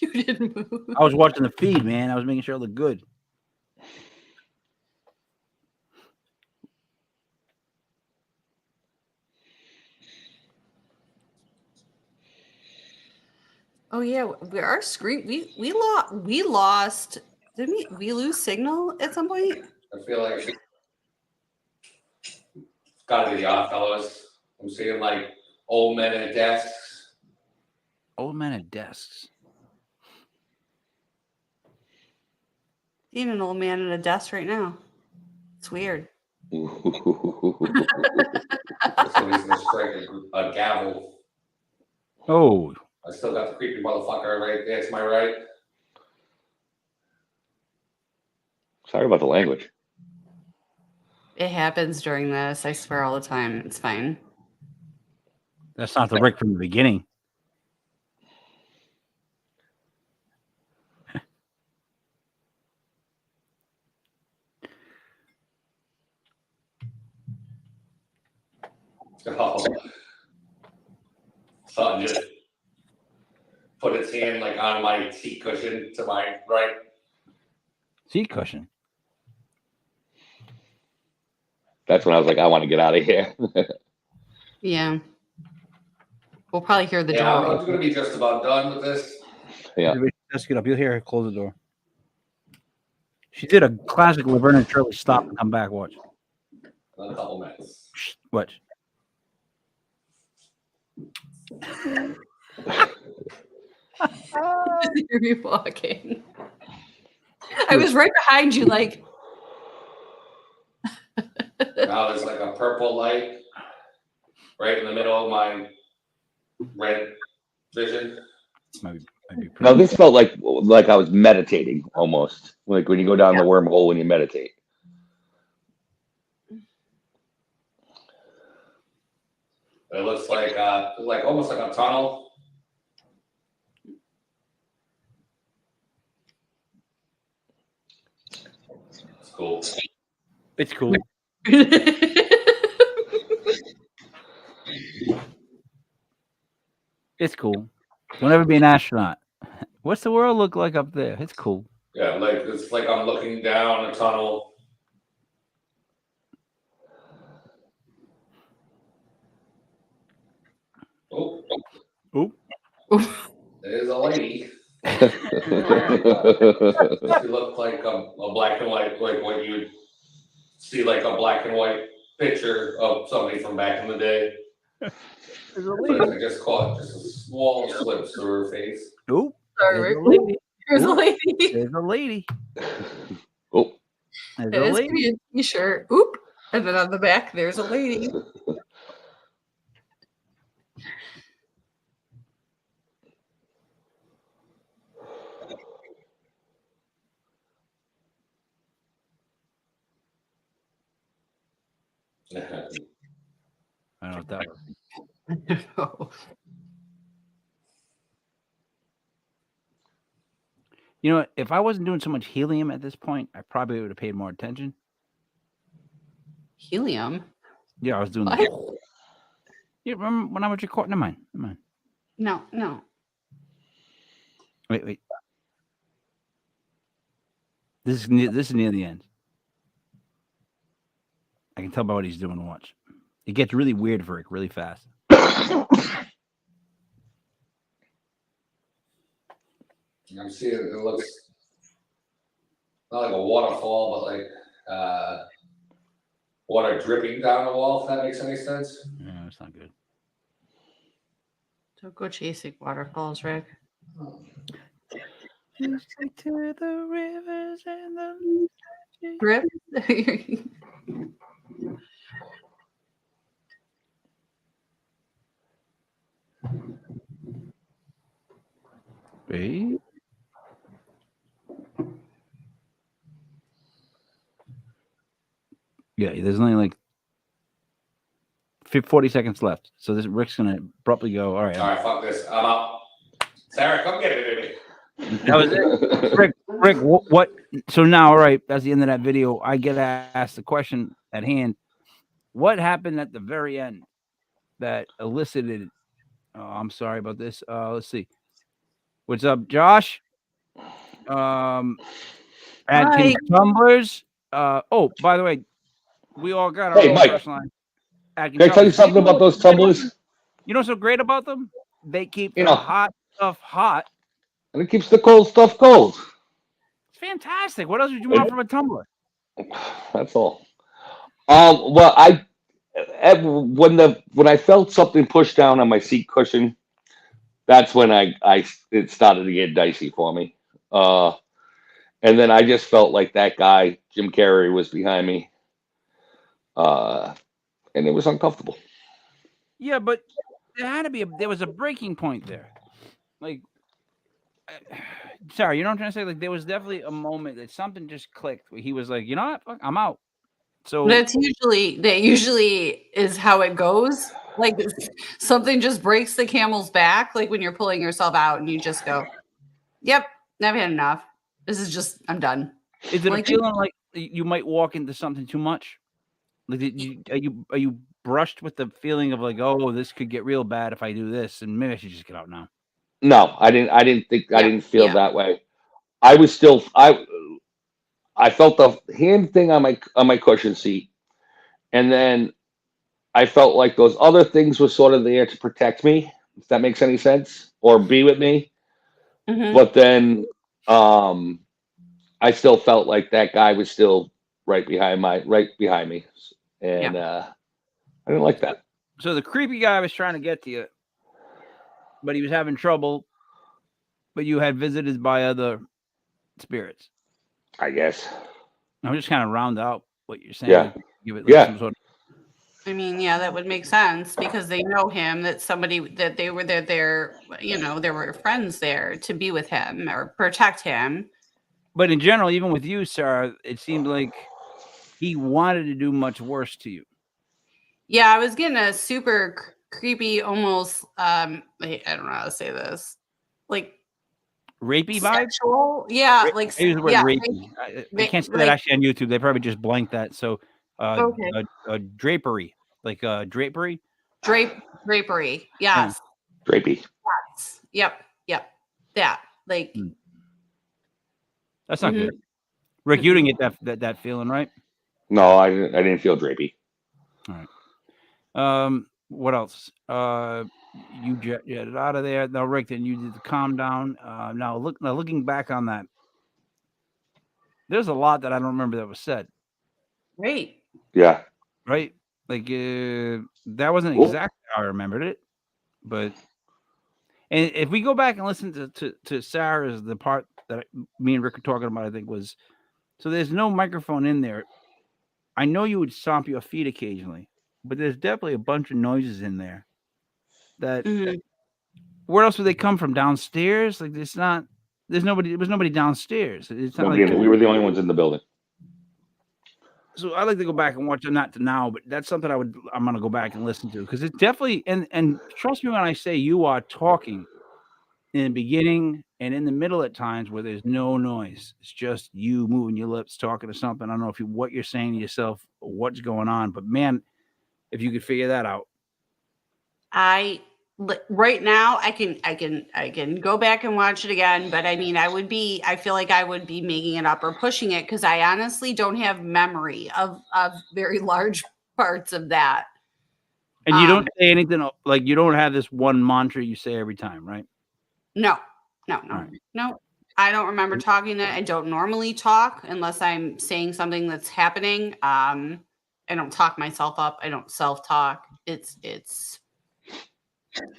You didn't move.
I was watching the feed, man. I was making sure it looked good.
Oh yeah, our screen we lost. Didn't we lose signal at some point?
I feel like it's gotta be the Odd Fellows. I'm seeing like old men at desks.
Old men at desks.
Seeing an old man at a desk right now. It's weird.
Somebody's gonna strike a gavel.
Oh.
I still got the creepy motherfucker right there to my right.
Sorry about the language.
It happens during this. I swear all the time. It's fine.
That's not the Rick from the beginning.
Oh. Something just put its hand like on my seat cushion to my right.
Seat cushion.
That's when I was like, I want to get out of here.
Yeah. We'll probably hear the door.
I'm
open.
going to be just about done with this.
Yeah.
Let's get up. You'll hear her close the door. She did a classic Laverne and Shirley stop and come back. Watch.
Another couple minutes.
Watch.
Hear me walking. I was right behind you, like.
Now there's like a purple light right in the middle of my red vision.
Might be
No, this felt like I was meditating almost. Like when you go down the wormhole when you meditate.
It looks like almost like a tunnel. It's cool.
It's cool. It's cool. Don't ever be an astronaut. What's the world look like up there? It's cool.
Yeah, like it's like I'm looking down a tunnel. Oh, there's a lady. She looked like a black and white, like what you would see, like a black and white picture of somebody from back in the day.
There's a lady.
I just caught just a small slips through her face.
Oop.
Sorry,
There's a lady.
Here's a
Oop.
lady.
There's a lady.
Oh,
There's
It
a
is
lady.
gonna be a t-shirt. Oop. And then on the back, there's a lady.
I don't know what that was.
Oh.
You know what? If I wasn't doing so much helium at this point, I probably would have paid more attention.
Helium.
Yeah, I was doing
What?
that. You remember when I was recording? Never mind. Never mind.
No.
Wait. This is near the end. I can tell by what he's doing. Watch. It gets really weird for Rick really fast.
I'm seeing it looks not like a waterfall, but like water dripping down the wall, if that makes any sense.
No, it's not good.
Don't go chasing waterfalls, Rick.
To the rivers and the
Rip.
Wait. Yeah, there's only like 40 seconds left. So this Rick's gonna abruptly go. All right,
All right, fuck this. I'm out. Sarah, come get it, baby.
that was it. Rick, what? So now, all right, that's the end of that video. I get asked the question at hand. What happened at the very end that elicited? Oh, I'm sorry about this. Let's see. What's up, Josh? Atkins tumblers. Oh, by the way, we all got our
Hey,
own
Mike.
personalized Atkins
Can I tell you
tumblers.
something about those tumblers?
You know what's so great about them? They keep
You
the
know.
hot stuff hot.
And it keeps the cold stuff cold.
It's fantastic. What else would you want from a tumbler?
That's all. Well, when I felt something push down on my seat cushion, that's when it started to get dicey for me. And then I just felt like that guy Jim Carrey was behind me, and it was uncomfortable.
Yeah, but there was a breaking point there. Like, sorry, you know what I'm trying to say? Like, there was definitely a moment that something just clicked where he was like, you know what? Fuck, I'm out. So
that usually is how it goes. Like something just breaks the camel's back, like when you're pulling yourself out and you just go, "Yep, I've had enough. I'm done."
is it
like,
a feeling like you might walk into something too much? Like, are you brushed with the feeling of like, oh, this could get real bad if I do this, and maybe I should just get out now?
No, I didn't feel
yeah.
that way. I was still I felt the hand thing on my cushion seat, and then I felt like those other things were sort of there to protect me, if that makes any sense, or be with me.
Mhm.
But then I still felt like that guy was still right behind me, and I didn't like that.
So the creepy guy was trying to get to you, but he was having trouble. But you had visited by other spirits.
I guess.
I'm just kind of round out what you're saying.
Yeah.
Give it
Yeah.
some sort of.
I mean, yeah, that would make sense because they know him. That they were there. There were friends there to be with him or protect him.
But in general, even with you, Sarah, it seemed like he wanted to do much worse to you.
Yeah, I was getting a super creepy, almost. I don't know how to say this, like
rapey vibe.
Sexual? Yeah, like
I use the word
yeah,
rapey. I can't say that actually on YouTube. They probably just blanked that. So,
okay.
Drapery, like drapery.
Drapery. Yes.
Drapey.
Yes. Yep. That like.
That's not good. Rick, you didn't get that feeling, right?
No, I didn't feel drapey.
All right. What else? You jetted out of there. No, Rick, then you did the calm down. Now looking back on that, there's a lot that I don't remember that was said.
Right.
Yeah.
Right. Like that wasn't exactly how I remembered it, but and if we go back and listen to Sarah's, the part that me and Rick were talking about, I think was, so there's no microphone in there. I know you would stomp your feet occasionally, but there's definitely a bunch of noises in there. That where else would they come from? Downstairs? Like it's not. There's nobody. There was nobody downstairs. It's not like
we were the only ones in the building.
So I like to go back and watch it, not to now, but that's something I'm gonna go back and listen to, because it's definitely, and trust me when I say you are talking in the beginning and in the middle at times where there's no noise. It's just you moving your lips, talking to something. I don't know what you're saying to yourself or what's going on, but man, if you could figure that out.
Right now I can go back and watch it again, but I mean I feel like I would be making it up or pushing it, because I honestly don't have memory of very large parts of that.
And you don't say anything, like you don't have this one mantra you say every time, right?
No.
Right.
No. I don't remember talking that. I don't normally talk unless I'm saying something that's happening. I don't talk myself up. I don't self-talk. It's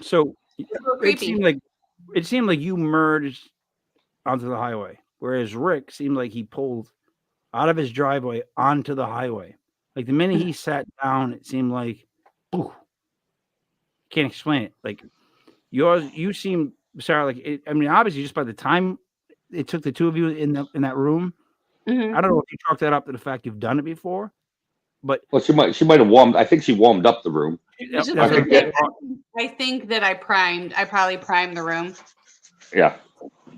so
creepy.
It seemed like you merged onto the highway, whereas Rick seemed like he pulled out of his driveway onto the highway. Like the minute he sat down, it seemed like, ooh, can't explain it. Like you seem, Sarah, like it, I mean, obviously, just by the time it took the two of you in that room, I don't know if you chalk that up to the fact you've done it before, but
well, she might have warmed. I think she warmed up the room.
I think that I probably primed the room.
Yeah.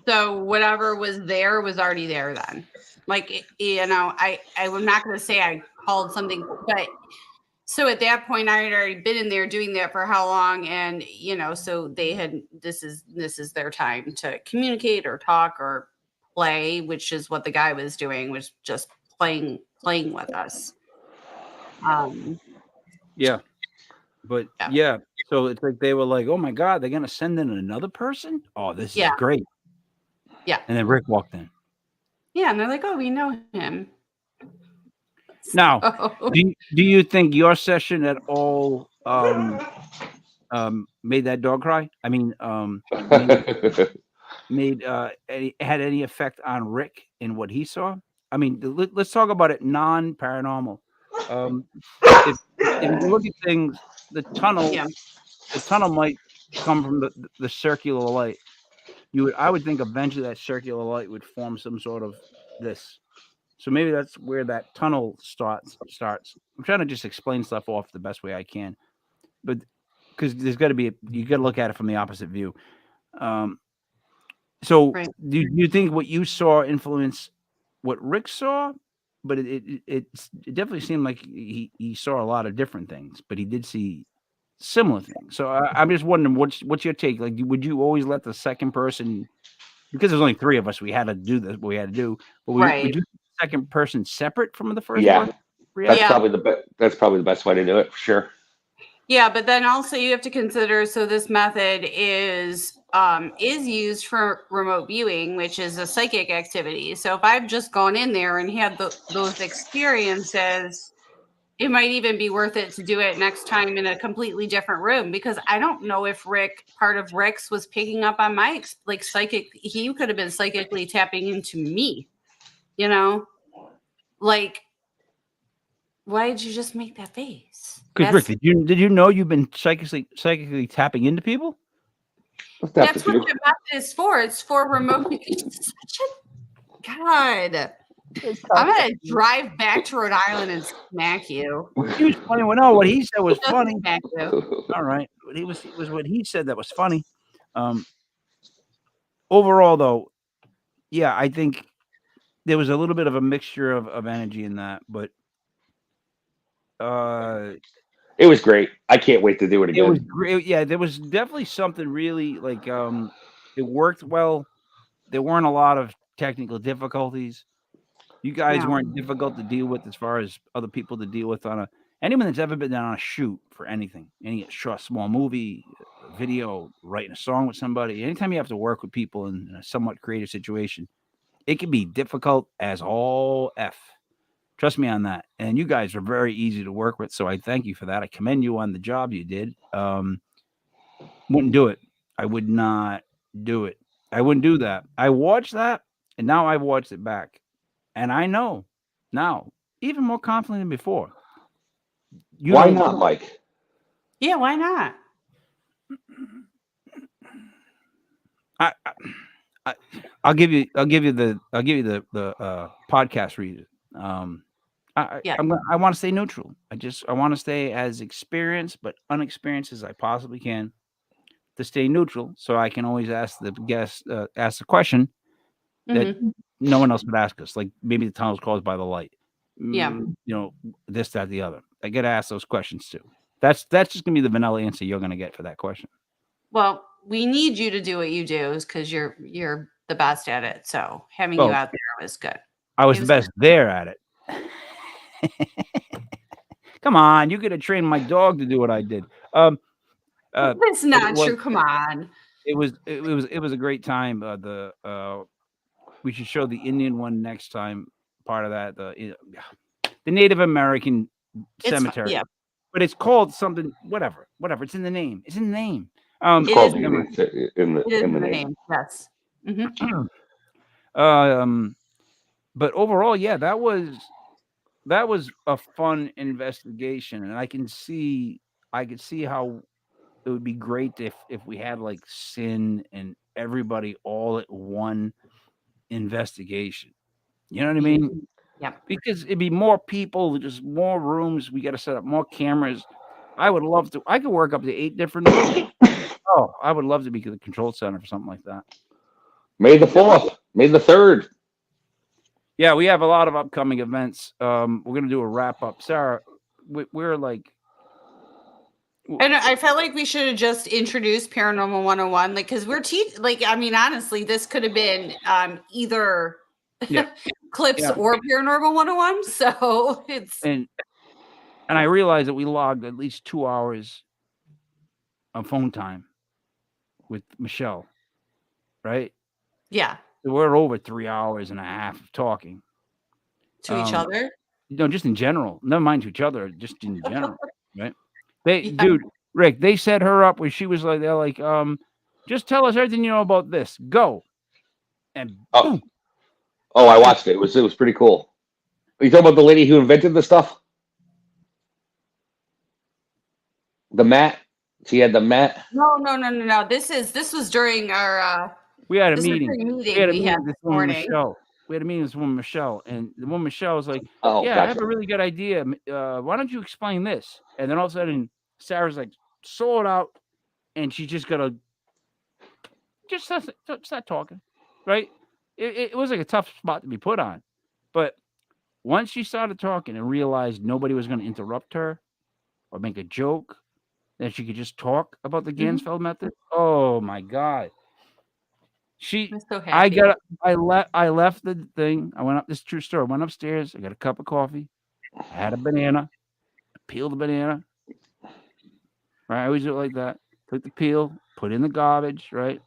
So whatever was there was already there then. Like, I'm not going to say I called something, but so at that point I had already been in there doing that for how long, and so they had this is their time to communicate or talk or play, which is what the guy was doing, was just playing with us.
Yeah. But yeah, so it's like they were like, "Oh my God, they're gonna send in another person? Oh, this is great."
Yeah.
And then Rick walked in.
Yeah, and they're like, "Oh, we know him."
Now, do you think your session at all made that dog cry? I mean, had any effect on Rick in what he saw? I mean, let's talk about it non-paranormal. If you look at things, the tunnel might come from the circular light. I would think eventually that circular light would form some sort of this. So maybe that's where that tunnel starts. I'm trying to just explain stuff off the best way I can, but because there's got to be, you got to look at it from the opposite view. So do you think what you saw influenced what Rick saw? But it definitely seemed like he saw a lot of different things, but he did see similar things. So I'm just wondering, what's your take? Like, would you always let the second person, because there's only three of us, we had to do this, what we had to do, but would you second person separate from the first one?
That's probably the best way to do it, for sure.
Yeah, but then also you have to consider, so this method is used for remote viewing, which is a psychic activity. So if I've just gone in there and had those experiences, it might even be worth it to do it next time in a completely different room, because I don't know if part of Rick's was picking up on my psychic. He could have been psychically tapping into me, like, why did you just make that face?
Because Rick, did you know you've been psychically tapping into people?
That's what the method is for. It's for remote. God. I'm gonna drive back to Rhode Island and smack you.
He was funny. Well, no, what he said was funny. All right, it was what he said that was funny. Overall, though, yeah, I think there was a little bit of a mixture of energy in that, but
it was great. I can't wait to do it again.
It was great. Yeah, there was definitely something really like it worked well. There weren't a lot of technical difficulties. You guys weren't difficult to deal with as far as other people to deal with on anyone that's ever been on a shoot for anything, any short, small movie, video, writing a song with somebody. Anytime you have to work with people in a somewhat creative situation, it can be difficult as all F. Trust me on that. And you guys are very easy to work with. So I thank you for that. I commend you on the job you did. Wouldn't do it. I would not do it. I wouldn't do that. I watched that, and now I've watched it back. And I know now, even more confident than before.
Why not, Mike?
Yeah, why not?
I'll give you the podcast reason. I want to stay neutral. I want to stay as experienced but unexperienced as I possibly can to stay neutral, so I can always ask the guest ask the question that no one else would ask us. Like maybe the tunnel's caused by the light. This, that, the other. I get asked those questions too. That's just gonna be the vanilla answer you're gonna get for that question.
Well, we need you to do what you do because you're the best at it. So having you out there was good.
I was the best there at it. Come on, you could have trained my dog to do what I did.
That's not true. Come on.
It was a great time. We should show the Indian one next time. Part of that, the Native American cemetery. Yeah. But it's called something. Whatever. It's in the name. It's in the name.
It's called in the name.
Yes.
But overall, yeah, that was a fun investigation, and I could see how it would be great if we had like Sin and everybody all at one investigation. You know what I mean?
Yeah.
Because it'd be more people, just more rooms. We got to set up more cameras. I would love to. I could work up to 8 different rooms. Oh, I would love to be the control center for something like that.
May the 4th, May the 3rd.
Yeah, we have a lot of upcoming events. We're gonna do a wrap up. Sarah, we're like.
And I felt like we should have just introduced Paranormal 101, like because we're honestly, this could have been either clips or Paranormal 101. So it's
and I realized that we logged at least 2 hours of phone time with Michelle, right?
Yeah.
So we're over 3 hours and a half of talking
to each other.
No, just in general. Never mind to each other, just in general, right? Dude, Rick, they set her up where she was like, they're like, just tell us everything you know about this. Go. And boom.
Oh, I watched it. It was pretty cool. Are you talking about the lady who invented the stuff? The mat? She had the mat?
No. This was during our
we had a meeting.
We had
this morning. Michelle. We had a meeting with this woman, Michelle, and the woman Michelle was like,
gotcha.
I have a really good idea. Why don't you explain this? And then all of a sudden, Sarah's like, sold out, and she's just gonna just start talking, right? It was like a tough spot to be put on, but once she started talking and realized nobody was going to interrupt her or make a joke, that she could just talk about the Ganzfeld method. Oh my God!
I'm so happy.
I left the thing. I went up this true story. I went upstairs. I got a cup of coffee. I had a banana. I peeled the banana. Right, I always do it like that. Took the peel, put it in the garbage. Right,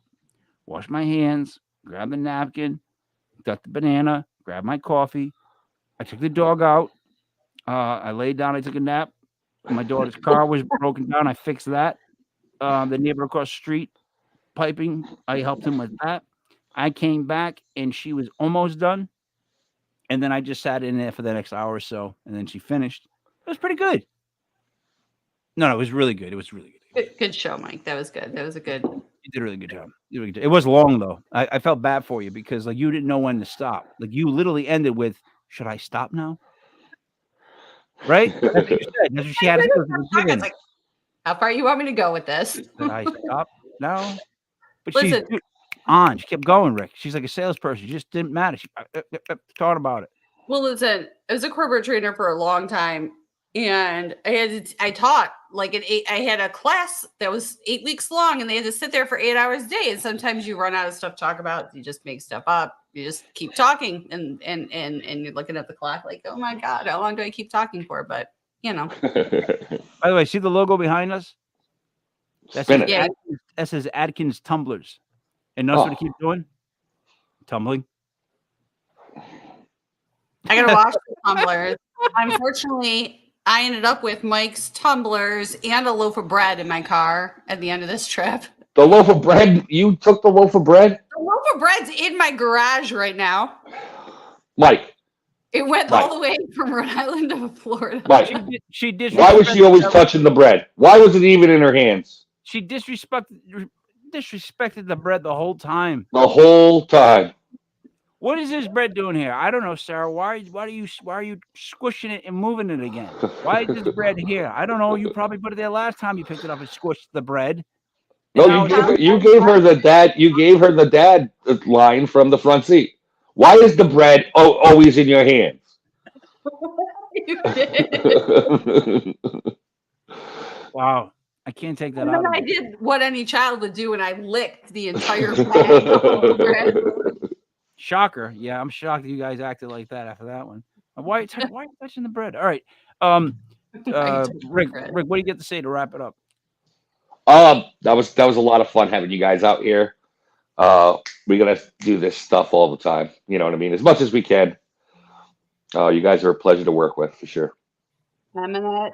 wash my hands. Grab the napkin. Got the banana. Grabbed my coffee. I took the dog out. I laid down. I took a nap. My daughter's car was broken down. I fixed that. The neighbor across the street piping. I helped him with that. I came back and she was almost done. And then I just sat in there for the next hour or so. And then she finished. It was pretty good. No, it was really good. It was really good.
Good show, Mike. That was good. That was a good.
You did a really good job. It was long though. I felt bad for you because like you didn't know when to stop. Like you literally ended with, "Should I stop now?" Right? That's what you said. That's what she had to do.
Like, how far you want me to go with this?
Should I stop now? But
listen,
she's on. She kept going, Rick. She's like a salesperson. She just didn't matter. She thought about it.
Well, listen, I was a corporate trainer for a long time. And I taught like I had a class that was 8 weeks long and they had to sit there for 8 hours a day. And sometimes you run out of stuff to talk about. You just make stuff up. You just keep talking, and you're looking at the clock like, oh my god, how long do I keep talking for? But you know.
By the way, see the logo behind us?
Spin it.
Yeah.
That says Atkins Tumblers. And notice what it keeps doing? Tumbling.
I gotta wash the tumblers. Unfortunately, I ended up with Mike's tumblers and a loaf of bread in my car at the end of this trip.
The loaf of bread? You took the loaf of bread?
The loaf of bread's in my garage right now.
Mike.
It went all the way from Rhode Island to Florida.
Mike.
Why
was she always touching the bread? Why was it even in her hands?
She disrespected the bread the whole time.
The whole time.
What is this bread doing here? I don't know, Sarah. Why are you squishing it and moving it again? Why is this bread here? I don't know. You probably put it there last time you picked it up and squished the bread.
No, you gave her the dad. You gave her the dad line from the front seat. Why is the bread always in your hands?
You did.
Wow, I can't take that
and
out.
Then I did what any child would do, and I licked the entire bag of bread.
Shocker. Yeah, I'm shocked that you guys acted like that after that one. Why are you touching the bread? All right. Rick, what do you get to say to wrap it up?
That was a lot of fun having you guys out here. We're gonna do this stuff all the time. You know what I mean? As much as we can. You guys are a pleasure to work with for sure.
I'm gonna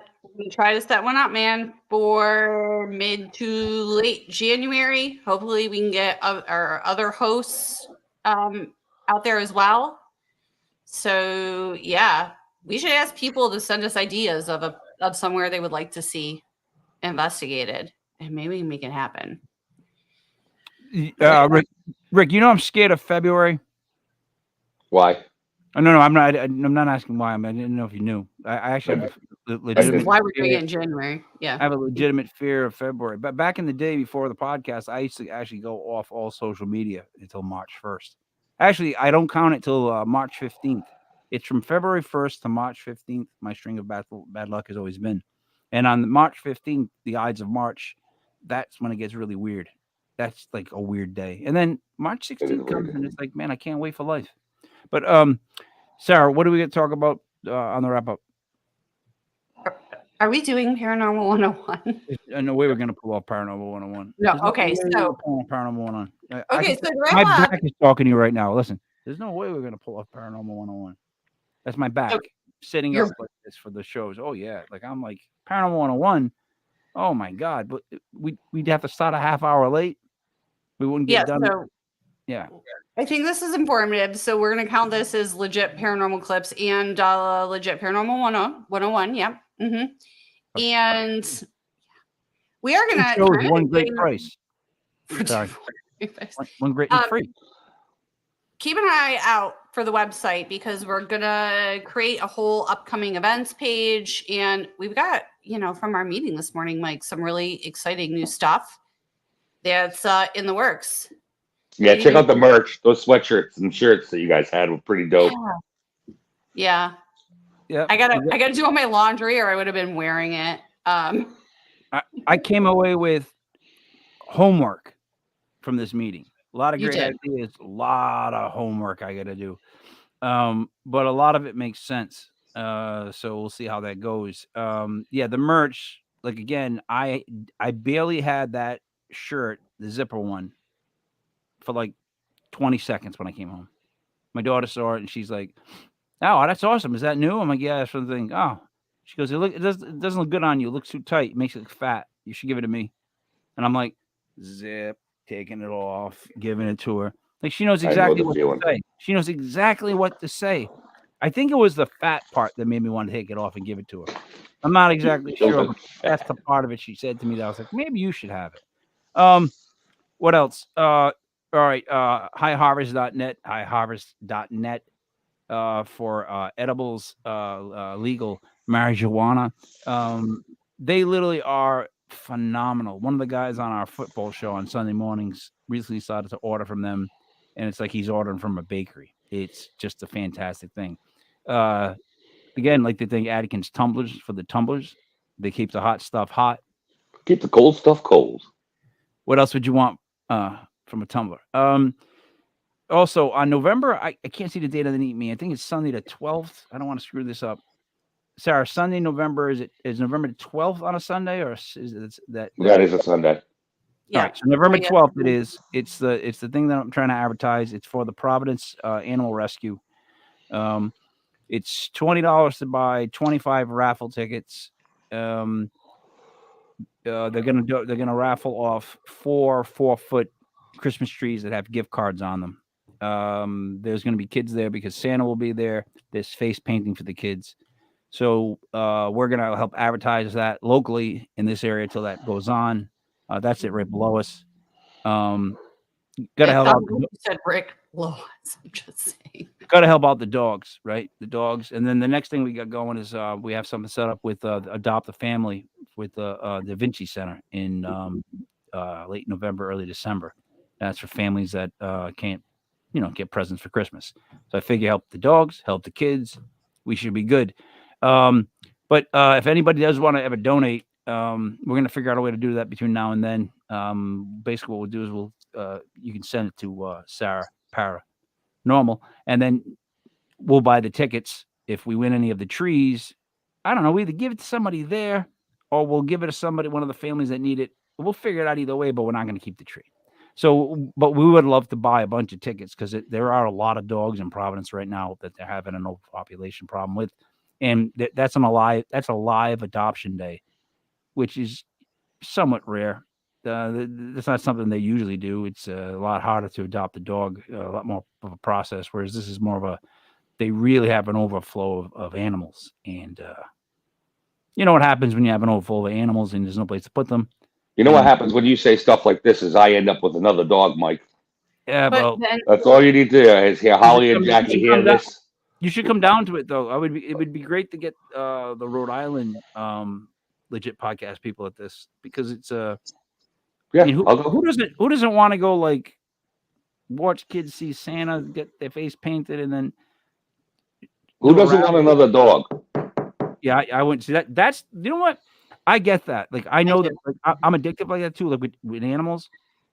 try to set one up, man, for mid to late January. Hopefully, we can get our other hosts out there as well. So yeah, we should ask people to send us ideas of somewhere they would like to see investigated, and maybe we can make it happen.
Rick, you know I'm scared of February.
Why?
Oh, no, I'm not. I'm not asking why. I didn't know if you knew. I actually have a legitimate.
Why we're doing it in January? Yeah,
I have a legitimate fear of February. But back in the day before the podcast, I used to actually go off all social media until March 1st. Actually, I don't count it till March 15th. It's from February 1st to March 15th. My string of bad luck has always been. And on March 15th, the Ides of March, that's when it gets really weird. That's like a weird day. And then March 16th comes and it's like, man, I can't wait for life. But Sarah, what do we get to talk about on the wrap up?
Are we doing Paranormal 101?
No way we're going to pull off Paranormal 101.
No, okay, so
Paranormal 101.
Okay, so
my back is talking to you right now. Listen, there's no way we're going to pull off Paranormal 101. That's my back sitting up like this for the shows. Oh yeah, like I'm like Paranormal 101. Oh my god, but we'd have to start a half hour late. We wouldn't get done.
So,
yeah.
I think this is informative. So we're going to count this as legit paranormal clips and legit paranormal 101. Yeah. Mm-hmm. And we are going to
one great price. Sorry. one great and free.
Keep an eye out for the website because we're going to create a whole upcoming events page. And we've got, from our meeting this morning, Mike, some really exciting new stuff that's in the works.
Yeah, check out the merch. Those sweatshirts and shirts that you guys had were pretty dope.
Yeah. I gotta do all my laundry, or I would have been wearing it.
I came away with homework from this meeting. A lot of great ideas. A lot of homework I got to do, but a lot of it makes sense. So we'll see how that goes. The merch. Like again, I barely had that shirt, the zipper one, for like 20 seconds when I came home. My daughter saw it and she's like, "Oh, that's awesome. Is that new?" I'm like, "Yeah, that's something." Oh, she goes, "It doesn't look good on you. It looks too tight. It makes it look fat. You should give it to me." And I'm like, zip, taking it off, giving it to her. Like she knows exactly what to say. She knows exactly what to say. I think it was the fat part that made me want to take it off and give it to her. I'm not exactly sure, but that's the part of it she said to me that I was like, maybe you should have it. What else? All right. Highharvest.net, highharvest.net for edibles, legal marijuana. They literally are phenomenal. One of the guys on our football show on Sunday mornings recently started to order from them, and it's like he's ordering from a bakery. It's just a fantastic thing. Again, like the thing, Atkins tumblers for the tumblers. They keep the hot stuff hot.
Keep the cold stuff cold.
What else would you want from a tumbler? Also on November, I can't see the date of the Eat Me. I think it's Sunday the 12th. I don't want to screw this up. Sarah, Sunday, November, is November the 12th on a Sunday, or is it that?
That is a Sunday.
Yeah.
All right, so November
Oh, yeah.
12th it is. It's the thing that I'm trying to advertise. It's for the Providence Animal Rescue. It's $20 to buy, 25 raffle tickets. They're gonna raffle off 4-foot Christmas trees that have gift cards on them. There's gonna be kids there because Santa will be there. There's face painting for the kids. So we're gonna help advertise that locally in this area till that goes on. That's it right below us. Gotta help out.
You said Rick Lois. I'm just saying.
Gotta help out the dogs, right? The dogs, and then the next thing we got going is we have something set up with Adopt a Family with the Da Vinci Center in late November, early December. That's for families that can't, get presents for Christmas. So I figure help the dogs, help the kids. We should be good. But if anybody does want to ever donate, we're gonna figure out a way to do that between now and then. Basically, what we'll do is you can send it to Sarah Parah Normal, and then we'll buy the tickets. If we win any of the trees, I don't know, we either give it to somebody there or we'll give it to somebody, one of the families that need it. We'll figure it out either way, but we're not going to keep the tree. So, but we would love to buy a bunch of tickets because there are a lot of dogs in Providence right now that they're having an overpopulation problem with, and that's a live adoption day, which is somewhat rare. That's not something they usually do. It's a lot harder to adopt a dog, a lot more of a process. Whereas this is more of they really have an overflow of animals, and you know what happens when you have an overflow of animals and there's no place to put them.
You know what happens when you say stuff like this is I end up with another dog, Mike.
Yeah,
But
well,
that's all you need to do is hear Holly and Jackie hear this.
You should come down to it though. It would be great to get the Rhode Island legit podcast people at this because it's
Yeah,
I mean,
I'll go.
who doesn't want to go like watch kids see Santa get their face painted and then
Who doesn't want another dog?
Yeah, I wouldn't see that. That's what I get that. Like I know that I'm addicted like that too, like with animals.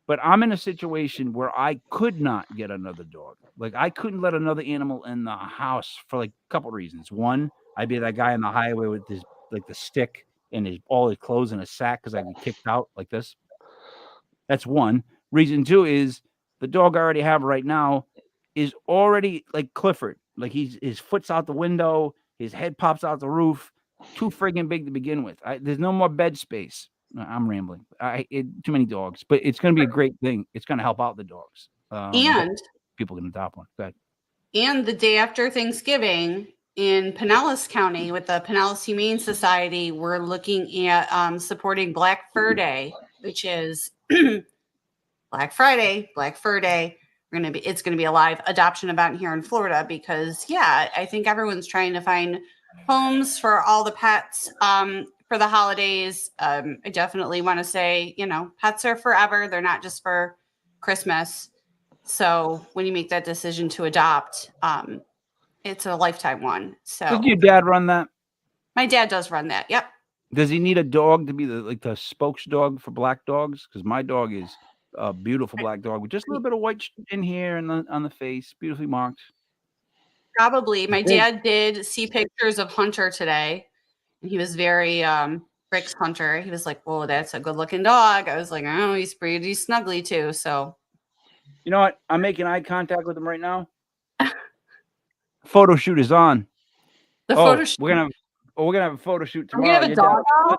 But I'm in a situation where I could not get another dog. Like I couldn't let another animal in the house for like a couple reasons. One, I'd be that guy on the highway with his like the stick and all his clothes in a sack because I get kicked out like this. That's one. Reason two is the dog I already have right now is already like Clifford. Like his foot's out the window, his head pops out the roof. Too friggin' big to begin with. There's no more bed space. I'm rambling. Too many dogs, but it's going to be a great thing. It's going to help out the dogs.
And
people can adopt one. Go ahead.
And the day after Thanksgiving in Pinellas County with the Pinellas Humane Society, we're looking at supporting Black Fur Day, which is Black Friday, Black Fur Day. It's going to be a live adoption event here in Florida because, I think everyone's trying to find homes for all the pets for the holidays. I definitely want to say, pets are forever. They're not just for Christmas. So when you make that decision to adopt, it's a lifetime one. So
does your dad run that?
My dad does run that. Yep.
Does he need a dog to be the spokes dog for black dogs? Because my dog is a beautiful black dog with just a little bit of white in here and on the face, beautifully marked.
Probably. My dad did see pictures of Hunter today, and he was very Rick's Hunter. He was like, "Whoa, that's a good-looking dog." I was like, "Oh, he's pretty snuggly too." So,
you know what? I'm making eye contact with him right now. Photo shoot is on.
Photo shoot.
We're gonna have a photo shoot tomorrow.
We have a dog out?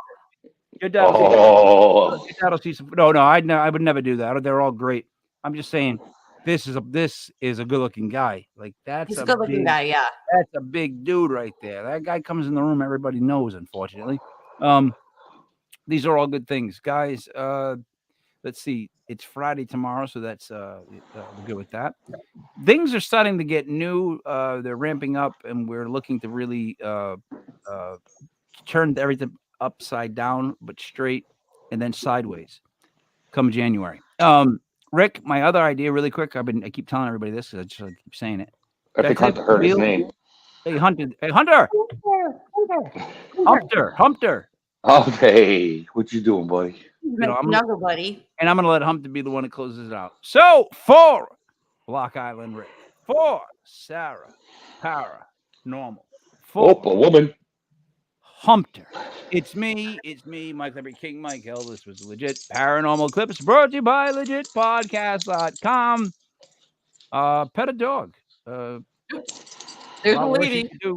Your dad will see some. No, I would never do that. They're all great. I'm just saying. This is a good looking guy. Like he's
a good looking guy. Yeah,
that's a big dude right there. That guy comes in the room. Everybody knows. Unfortunately, these are all good things, guys. Let's see. It's Friday tomorrow, so that's we're good with that. Things are starting to get new. They're ramping up, and we're looking to really turn everything upside down, but straight, and then sideways. Come January. Rick, my other idea, really quick. I keep telling everybody this because I just keep saying it.
I think Hunter heard his name.
Hey, Hunter! Hunter!
Oh, hey, what you doing, buddy?
Snuggle buddy.
And I'm gonna let Hunter be the one that closes it out. So for Block Island Rick. 4, Sarah Parah Normal.
Oh,
4,
a woman.
Humpter. It's me, Mike Liberty King Michael. This was Legit Paranormal Clips brought to you by legitpodcast.com. Pet a dog.
There's a
lot worse you
lady.
can do.